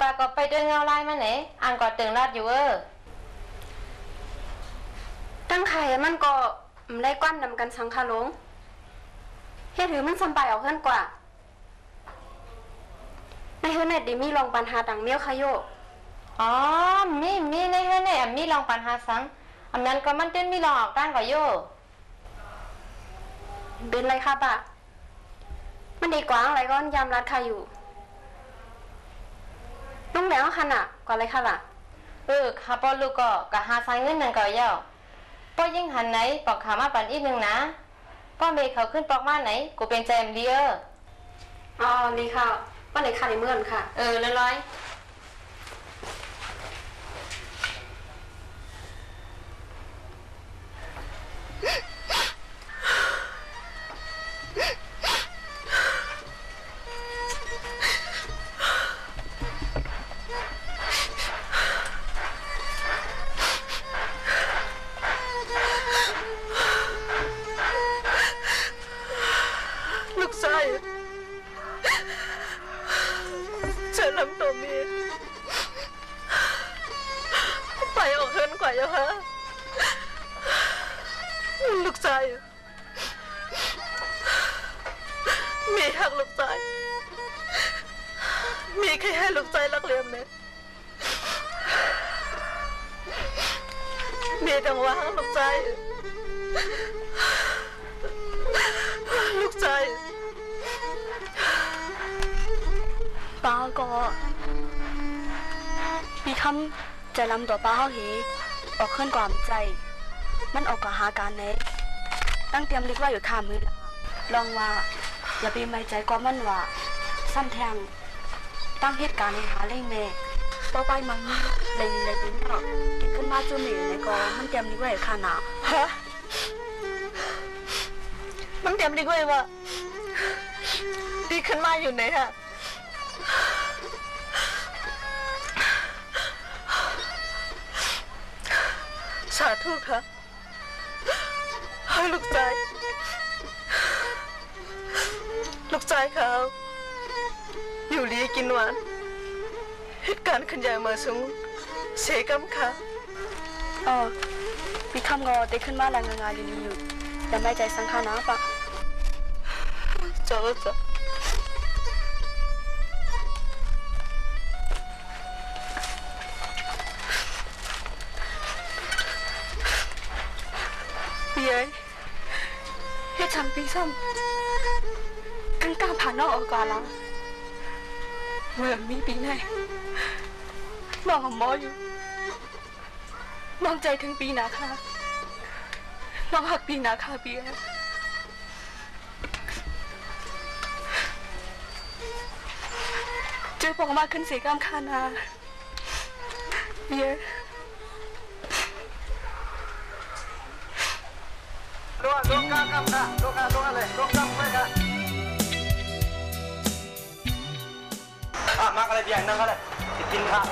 ป้าก็ไปเดินเงาลายมาไหนอ่านกอดตึงลาดอยู่ตั้งไข่มันก็ไล่ก้อนนำกันสังคาหลงเฮ็ดถือมันซ้ำไปออกเฮิรนกว่าในเฮือนเน็ตดิมีลองปัญหาต่างเมี้ยวค่ะโยอ๋อมีในเฮือนเน็ตมีลองปัญหาสังอันนั้นก็มันเต้นมีลองออกด้านกว่าโยเป็นไรค่ะป้ามันดีกว่าอะไรก็ยามรัดค่ะอยู่ลุงแล้วค่ะน่ะก่อนเลยค่ะล่ะค่ะป้อลูกก็กะหาสายเงินนั่นก็ย่อป้อยิ่งหันไหนปอกขามาปั่นอีกนึงนะป้อเมย์เขาขึ้นปอกมาไหนกูเป็นใจมดีอ๋อนี่ค่ะป้าไหนค่ะในเมื่อนค่ะร้อยลูกชายเชิญนำตัวเมียไปออกเฮิรนกว่าเยอะฮะลูกชายมีหักลูกชายมีแค่ให้ลูกชายรักเลียมเนี่ยมีแต่ว่าลูกชายลูกชายป้าก็มีคำจะลำตัวป้าเขาเหออกขึ้นความใจมันออกกับหาการเนตั้งเตรียมลิกว่าอยู่ข้ามือลองว่าอย่าไปไม่ใจก็มันว่าซ้ำแทงตั้งเหตุการณ์ในหาเล่งเมป้าไปมันเลยดิ้นเนาะขึ้นมาจุ่มอยู่ในกอมันเตรียมลิกว่าอยู่ข้าหนาฮะมันเตรียมลิกว่าว่าดีขึ้นมาอยู่ไหนฮะสาธุค่ะให้ลูกชายเขาอยู่ลีกินหวานเหตุการณ์ขันใหญ่มาสูงเสกำค่ะมีคำงอได้ขึ้นมาแรงงานอยู่อย่าไม่ใจสังขารนะปะจ้าพี่เอ๋เฮ็ดฉันปีซ้ำกันกล้าผ่านนอกอากาศแล้วเมื่อมีปีไหนมองหมออยู่มองใจถึงปีหนาค่ะมองหักปีหนาค่ะพี่เอ๋เจอปองมาขึ้นเสียกล้ามคานาพี่เอ๋ลูกกันนะลูกกันเลยลูกกันไปกันมาอะไรเบียงนั่งก็เลยจะกินข้าว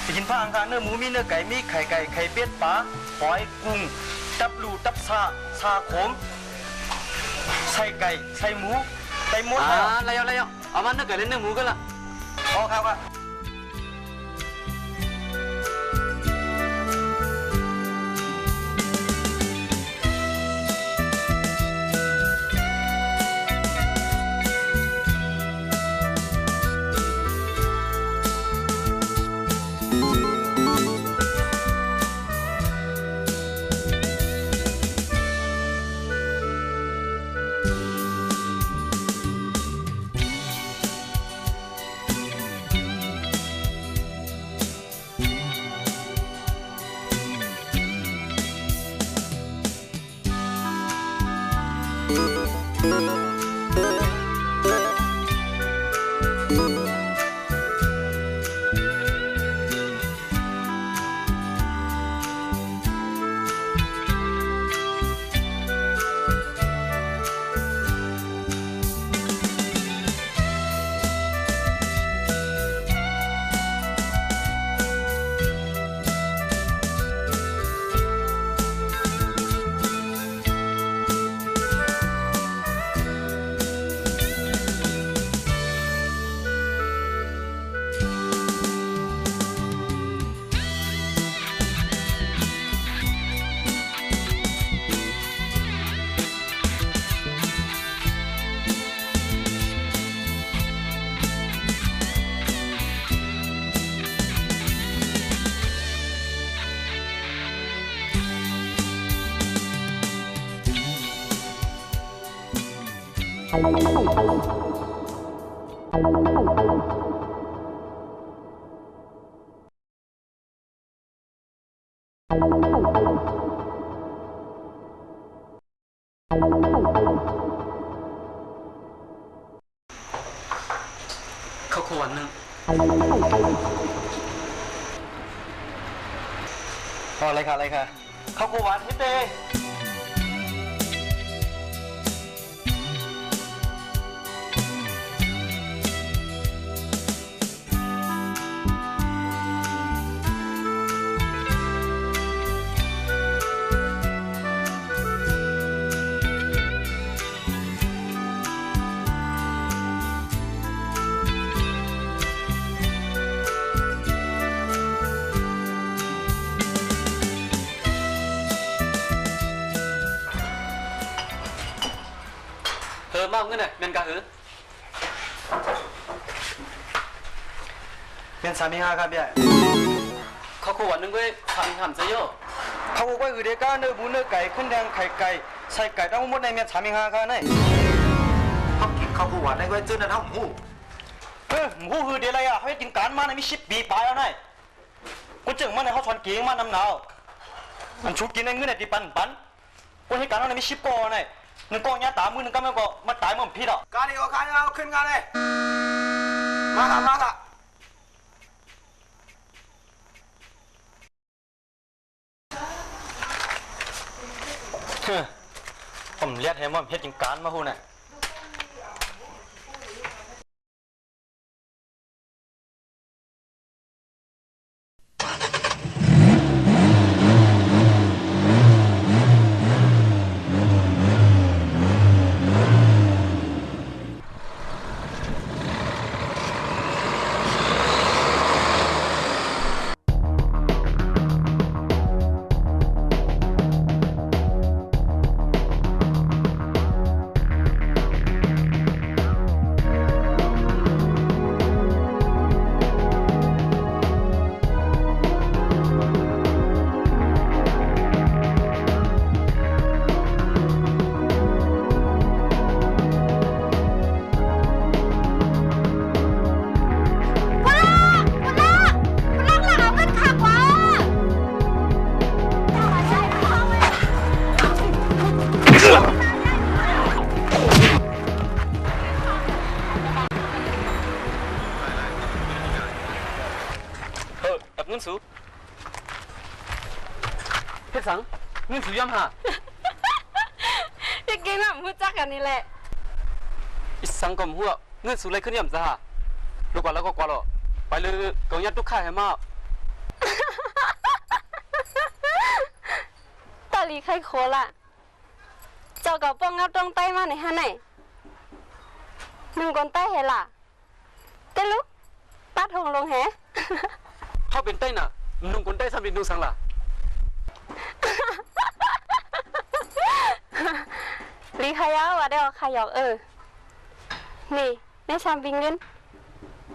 จะกินผ้าอังคารเนื้อหมูมีเนื้อไก่มีไข่ไก่ไข่เป็ดปลาหอยกุ้งตับหลูตับซาโขมใส่ไก่ใส่หมูใส่หมดอะไรเอามันเนื้อไก่เล่นเนื้อหมูกันละพอครับ เขาขวันนึงอะไรค่ะเขากูหวานฮิตเต้ เมาเงินเนี่ยเมียนกะหือ เป็นสามีฮาครับพี่เขาขวันนึงเว้ยทำจะโย่เขาบอกว่าอือเด็กก้าเนื้อหมูเนื้อไก่ขึ้นแดงไข่ไก่ใส่ไก่ต้องหมดในเมียสามีฮาครับนี่เขากินข้าวหวานได้ไว้เจอนั่นหมูหมูคือเดี๋ยวอะไรอ่ะเขากินการมาในมีชิปปีปลายแล้วนี่กูจึงมาในเขาชวนเก่งมานำหนาวมันชูกินในเงินในตีปันกูให้การมาในมีชิปก่อนนี่หนึ่งก้อนยาตามือหนึ่งก็ไม่ก็มาตายเหมือนพี่หรอกการนี้ก็การเอาขึ้นกันเลยมาละผมเรียกให้มันเฮ็ดกินการมาหูน่ะเงินสูเฮ็ดสังเงินสูย่ำหาพี่กินแบบพูดจักกันนี่แหละอีสังกมหัวเงินสูเลยขึ้นย่ำซะฮะลูกกว่าแล้วก็กว่าหรอไปเลยกองยัดทุกข้าให้มาตาลีใครโคล่ะเจ้ากับป้องงับตรงใต้มาในฮะไหนมึงคนใต้เฮล่ะเต้ลุกปัดหงลงแฮเขาเป็นใต้น่ะนุ่งคนใต้ทำเป็นนุ่งสังล่ะลีขยะว่าได้ออกขยอกนี่แม่ชามบิงเงิน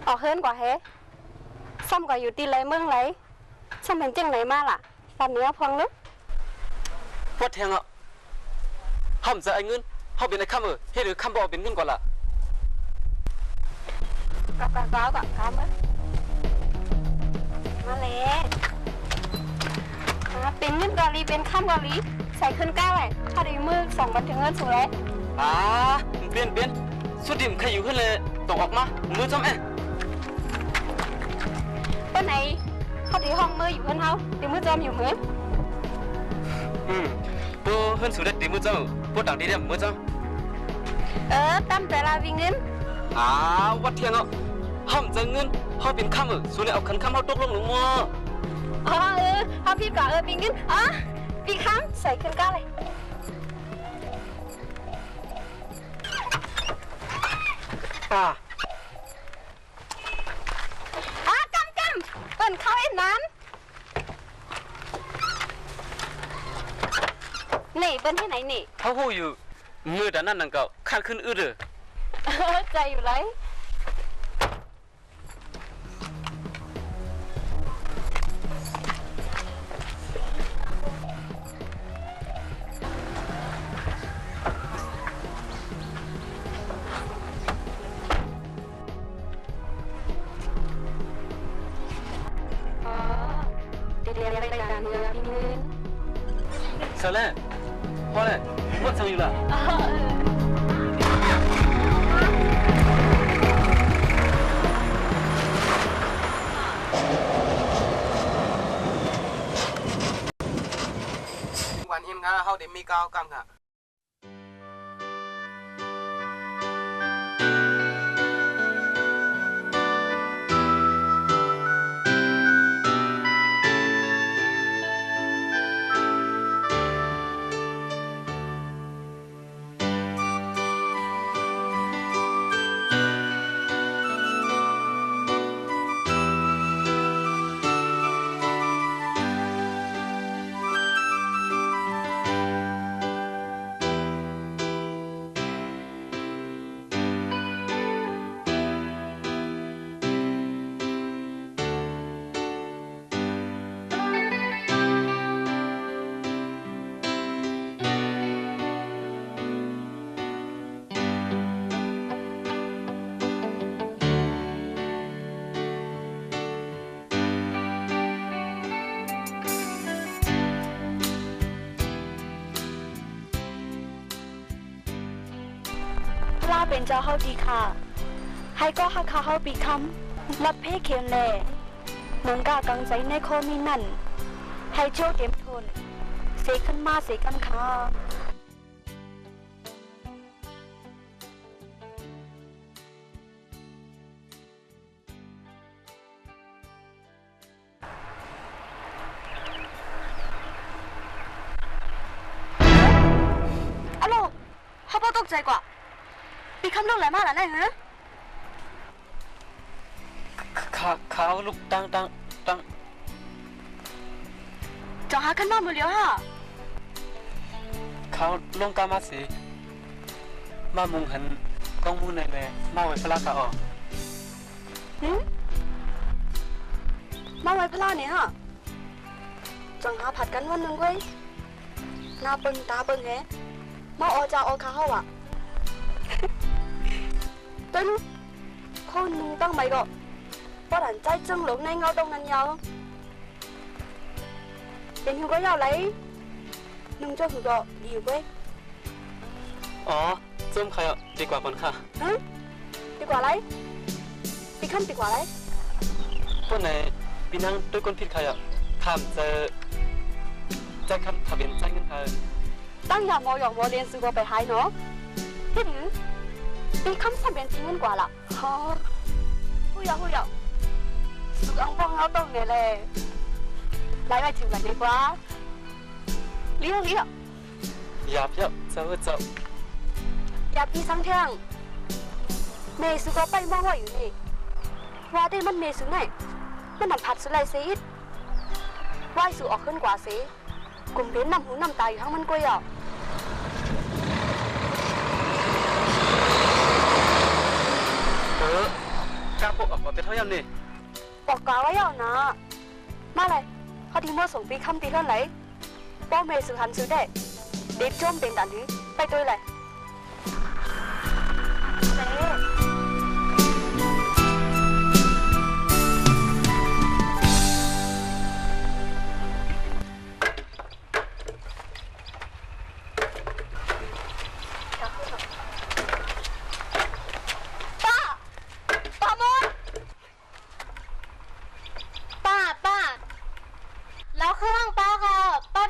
ออกเฮิร์นกว่าเฮซ้ำกว่าอยู่ตีไรเมืองไรซ้ำเป็นจังไหนมาล่ะตอนนี้พองลึกวัดแทงอ่ะห้ามจะไอ้เงินเขาเป็นไอ้ข้ามให้หรือข้ามบอกเป็นเงินก่อนล่ะกับข้ามมาเลยเป็นเงินกอลีเป็นข้ามกอลีใส่ขึ้นก้าวเลยถ้าดีมือส่งบันถึงเงินสูงเลยเปลี่ยนสุดดิ่มใครอยู่ขึ้นเลยตกออกมามือจำเป็นไหนเขาดีห้องมืออยู่เพื่อนเขาดีมือจำอยู่มือปูเพื่อนสุดเด็ดดีมือจำปูต่างดีเดียมมือจำตั้มแต่ลาวิ่งเงินวัดเทียงอ่ะห้ามจะเงินเขาเป็นข้ามสุดเลยเอาขันข้ามเขาตกลงหรือมัวเอาพี่ก่อนวิ่งเงินพี่ข้ามใส่ขึ้นก้าวเลยจำเปิ่นเข้าเอ็นนั้นนี่เปิ้นที่ไหนนี่เขาหูอยู่มือแต่นั่นนั่งเก่าขั้นขึ้นอื้อใจอยู่ไร ติดเรียนไปการเมืองพี่เงิน 小兰，过来，我终于了。 วันอินค่ะเขาเดี๋ยวมีก้าวกันค่ะ พระเป็นเจ้าเฮาดีค่ะให้ก็ฮักเขาเฮาปีคำรับเพเขียนแลเมืองกากังใจในโคมีนั่นให้โจ้เต็มทนเสกขึ้นมาเสกกันค่ะอะโลเขาบ่ตกใจกว่าปีคำลูกไหลมาแล้วไงฮะเขาลูกตั้งจะหาขึ้นมามือเดียวฮะเขาลงกามาสิมามุงหันกองมูในแม่มาไว้พลากาออก มาไว้พลาเนี่ยฮะจังหาผัดกันวันหนึ่งเว้ยหน้าเปิงตาเปิงแฮมาออจาออคาเฮาอ่ะตึ้งคนหนึ่งตั้งไม่ก็ป้าหลานใจจังหลงในเงาตรงนั้นยาวเป็นหิวก็ยาวเลยนึ่งเจ้าหิวก็ดีอยู่เว้ย อ๋อจุ่มใครอ่ะดีกว่าก่อนค่ะ ดีกว่าไรปีขั้นดีกว่าไร พวกไหนปีนั่งด้วยก้นผิดใครอ่ะข้ามจะคำทะเบียนใจเงินเธอตั้งอย่ามอยองมอเรียนซื้อก็ไปหายเนาะที่ถือปีขั้นทะเบียนจริงเงินกว่าล่ะฮะหูยาวสุกอังฟองเอาตรงเนี่ยเลยไล่ไปถึงกันดีกว่าเลี้ยวอย่าเพี้ยเจ้าอย่าพี่สังเทียงเมย์สุก็ไปมองว่าอยู่นี่ว่าได้มันเมย์สุไหนมันผัดสุไลซีดว่ายสุออกขึ้นกว่าสิกลุ่มเบนนำหูนำตาอยู่ทั้งมันกล้วยอ่ะกล้าปกออกมาเป็นเท่ายังนี่บอกกล่าวไว้เอานะมาเลยเขาที่มั่วส่งปีคำตีเท่าไหร่ป้อเมย์สุหันสุได้เด็ดจ้มเป็นด่านนี้ไปตัวเลย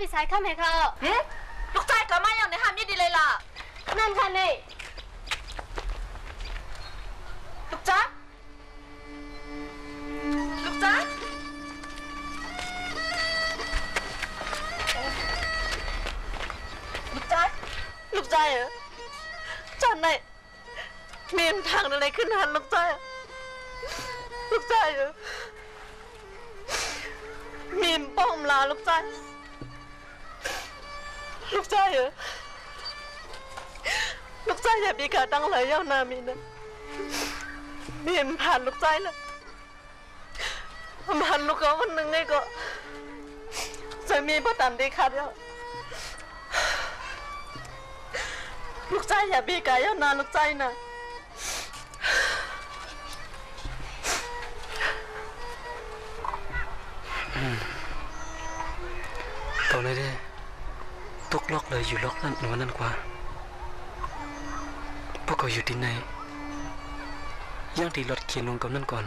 พี่ชายข้ามให้เขาลูกชายก็มาอย่างในห้ามยี่ดีเลยล่ะ นั่นค่ะนี่ลูกจ้าลูกจ้าเหรอจอนไหนมีทางอะไรขึ้นหันลูกจ้าเหรอมีมป้อมลาลูกจ้าเหรอลูกจ้าอย่าปีกาตั้งเลยเย้านามีนะมีมผ่านลูกจ้าเลยผ่านลูกเขาวันหนึ่งไงก็จะมีพ่อตันดีคัดแล้วลูกจ้าอย่าปีกาเย้านาลูกจ้านะ เขาเลยได้ตกล็อกเลยอยู่ล็อกนั่นหนูนั่นกว่าพวกเขาอยู่ที่ไหนย่างที่รถเขียนลงกับนั่นก่อน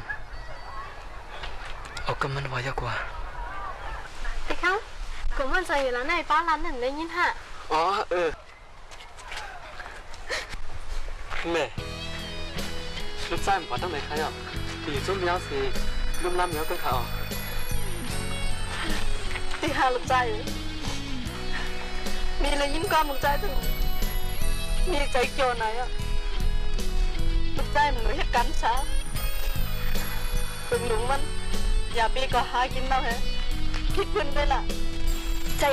เอากำมันไว้ยากกว่าพี่ครับกูมันใจอยู่แล้วในป้าร้านหนึ่งได้ยินฮะอ๋อแม่ลูกชายมันพอตั้งไหนใครอ่ะที่อยู่ซุ้มเมียวสิลุ่มล้ำเมียวก็เขาที่หาลูกใจมีอะไรยิ่งกว่าลูกใจถึงมีใจเกี่ยวไหนอ่ะลูกใจมันหนุ่ยให้กันช้าเป็นหนุ่มมันอย่าปีก็หากินเราเหรอคิดพื้นได้ล่ะใจ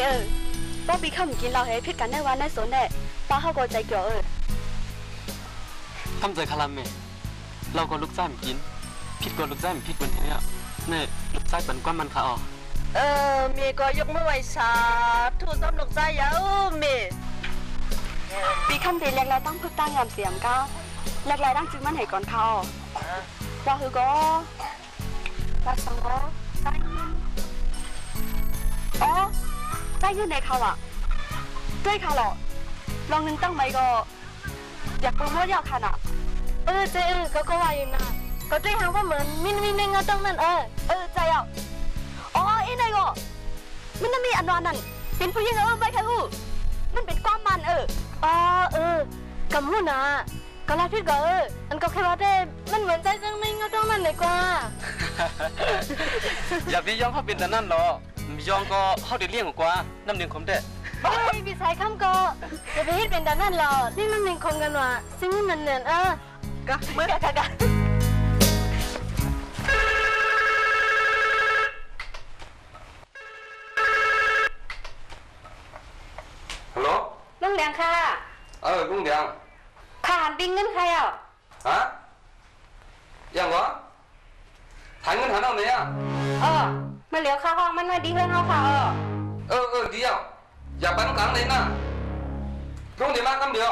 ป้าปีข้ามกินเราให้พิกันได้วันได้สนได้ป้าเขาก็ใจเกี่ยวทำใจคาราเมเราก็ลูกชายมันกินผิดก็ลูกชายมันผิดบนที่นี้แม่ลูกชายเป็นก้อนมันขาออกเมียก็ยกมือไหว้สาธุสำลูกใจอย่าเมียปีข้ามตีแรกเราตั้งพึ่งตั้งยามเสียงก้าแรกตั้งจึงมันให้ก่อนเขาว่าคือก็ว่าสังก็ใจเย็นใจเย็นในเขาอ่ะด้วยเขาหรอลองนึงตั้งไหมก็อยากเปิดว่าอยากขนาดใจก็ว่าอยู่นะก็ด้วยหางว่าเหมือนมินในเงาตรงนั้นใจอ่ะไอ้นายก็มันน่ะมีอันนั้นเป็นผู้หญิงไม่ใช่หูมันเป็นความมันกำหูนะก็แล้วพี่ก็อันก็แค่ว่าได้มันเหมือนใจจังในเงาตรงนั้นเลยกว่าอย่าไปย่องเขาเป็นแต่นั่นหรอยองก็เขาได้เลี้ยงกว่าน้ำเลี้ยงคมได้พี่สายคำก็อย่าไปให้เป็นแต่นั่นหรอนี่น้ำเลี้ยงคมกันว่ะซึ่งมันเนียนก็เมื่อกันฮัลโหลลุงเลี้ยงค่ะลุงเลี้ยงค่ะหันปิ้งเงินใครอ่ะฮะยังวะถ่ายเงินถ่ายเอาไหนอ่ะมาเหลียวค่าห้องมันไม่ดีเรื่องเขาค่ะดีอ่ะอย่าไปต้องกลางเลยนะลุงเดี๋ยวมาคำเดียว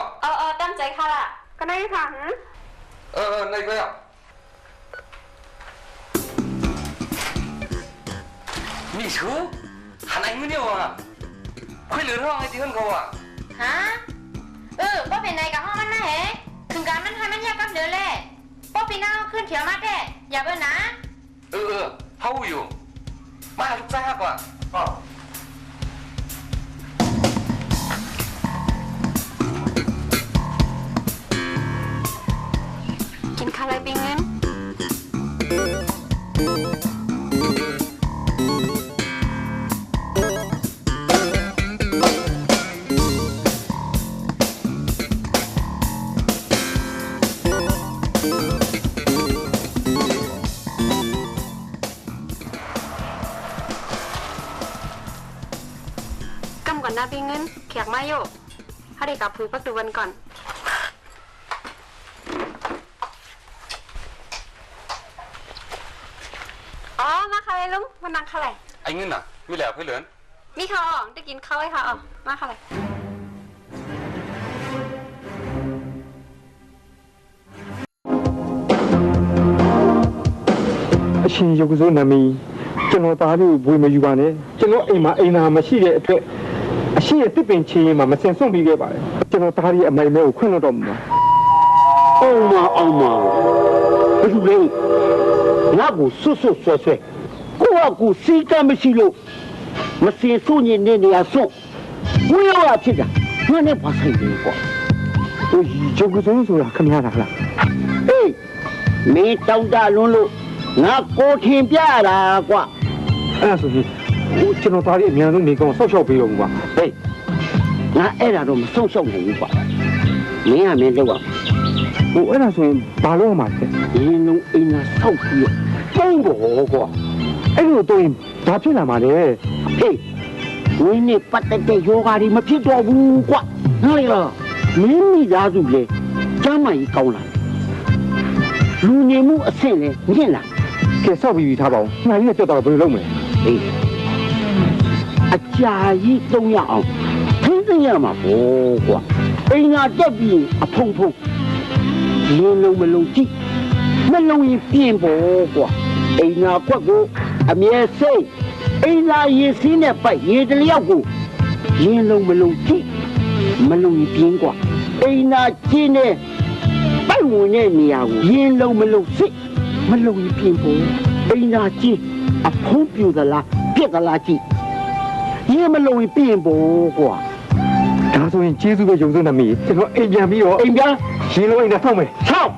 ตั้งใจค่ะล่ะก็ได้ค่ะในก็อ่ะมีชูหันไอ้เงี้ยว่ะคุยเรื่องห้องไอ้ที่ขึ้นเขาอ่ะฮะป้าเป็นไงกับห้องมันนะเหรอถึงการมันให้มันยากกับเดี๋ยวแหละป้าปีหน้าขึ้นเถียวมาแท้อย่าเบิ่นนะเขาอยู่มาลูกชายฮักว่ะกินข้าวอะไรปิ้งเงินก่อนนะปิ้งเงินแขกมาโยกให้ได้กลับพื้นพักดูวันก่อนมาค่ะเลยลุงมานั่งค่ะเลยไอ้เงินน่ะมีแล้วเพื่อนเหลือนมีข้าวได้กินข้าวไอ้ค่ะมาค่ะเลยအရှင်ရုပ်စိုးနာမည်ကျွန်တော်သားလေးကိုဘွေမယူပါနဲ့ကျွန်တော်အိမ်မှာအိမ်သာမရှိတဲ့အတွက်အရှင်ရဲ့တစ်ပင်ချေးမှာမစင်စွန့်ပြီးခဲ့ပါတယ်ကျွန်တော်သားလေးအမိုင်မဲကိုခွင့်လွှတ်တော်မူပါအောင်မဘယ်လိုလဲငါ့ကိုဆွဆွဆွဆွကိုကကိုစီကမရှိလို့မစင်စွန့်နေနေရစွန့်ဝင်းရဖြစ်တာငါနဲ့ပါဆိုင်တယ်ကွာဟိုရုပ်စိုးဆိုတာခမရတာလားအေးမင်းတောင်းတလွန်းလို့ငါကိုထင်ပြတာကွာအဲ့ဒါဆိုရင်ကျွန်တော်သားလေးအများဆုံးနေကောင်းဆောက်ရှောက်ပေးတော့မူပါဟေးငါအဲ့ဒါတော့မဆောက်ရှောက်နိုင်ဘူးကွာမင်းကမင်းလောက်ဟိုအဲ့ဒါဆိုရင်ဘာလို့ရမှာလဲဒီလုံးအိမ်သာဆောက်ပြီးတော့တုံးဖို့ကွာအဲ့လိုတော့ဘာဖြစ်လာမှာလဲဟေးဝင်းနေပတ်သက်တဲ့ယောဂါတွေမဖြစ်တော့ဘူးကွာနားလေလားမင်းမိသားစုလေကျမ်းမာကြီးကောင်းလာလူနေမှုအဆင့်လေမြင့်လာကဲဆောက်ပြီးထားပါဦးငါကြီးနဲ့ကြောက်တော့ဘယ်လိုလုပ်မလဲဟေးအကြာကြီးသုံးရအောင်ထင်းသိရမှာပေါ့ကွာအိမ်သာတက်ပြီးအဖုံဖုံလင်းလုံးမလုံးကြည့်မလုံးရင်ပြင်းပေါ့ကွာအိမ်သာကွက်ကိုအမြဲစိတ်အိမ်သာရေစင်းနဲ့ပိုက်ရေတလျောက်ကို ရင်လုံးမလုံးကြည့်မလုံးရင်ပြင်းกว่าအိမ်နာကျင်းနဲ့ပိုက်ဝင်တဲ့နေရာကိုရင်လုံးမလုံးစစ်မလုံးရင်ပြင်းဖို့အိမ်နာကျင်းအဖုံးပြူသလားပြက်သလားကြည့်ရင်မလုံးရင်ပြင်းဖို့ကွာဒါဆိုရင်ကျေးဇူးပဲယုံစင်းသမီးကျွန်တော်အိမ်ပြန်ပြီးတော့အိမ်ပြန်ရင်လုံးအိမ်နဲ့ဆောက်မယ်ဆောက်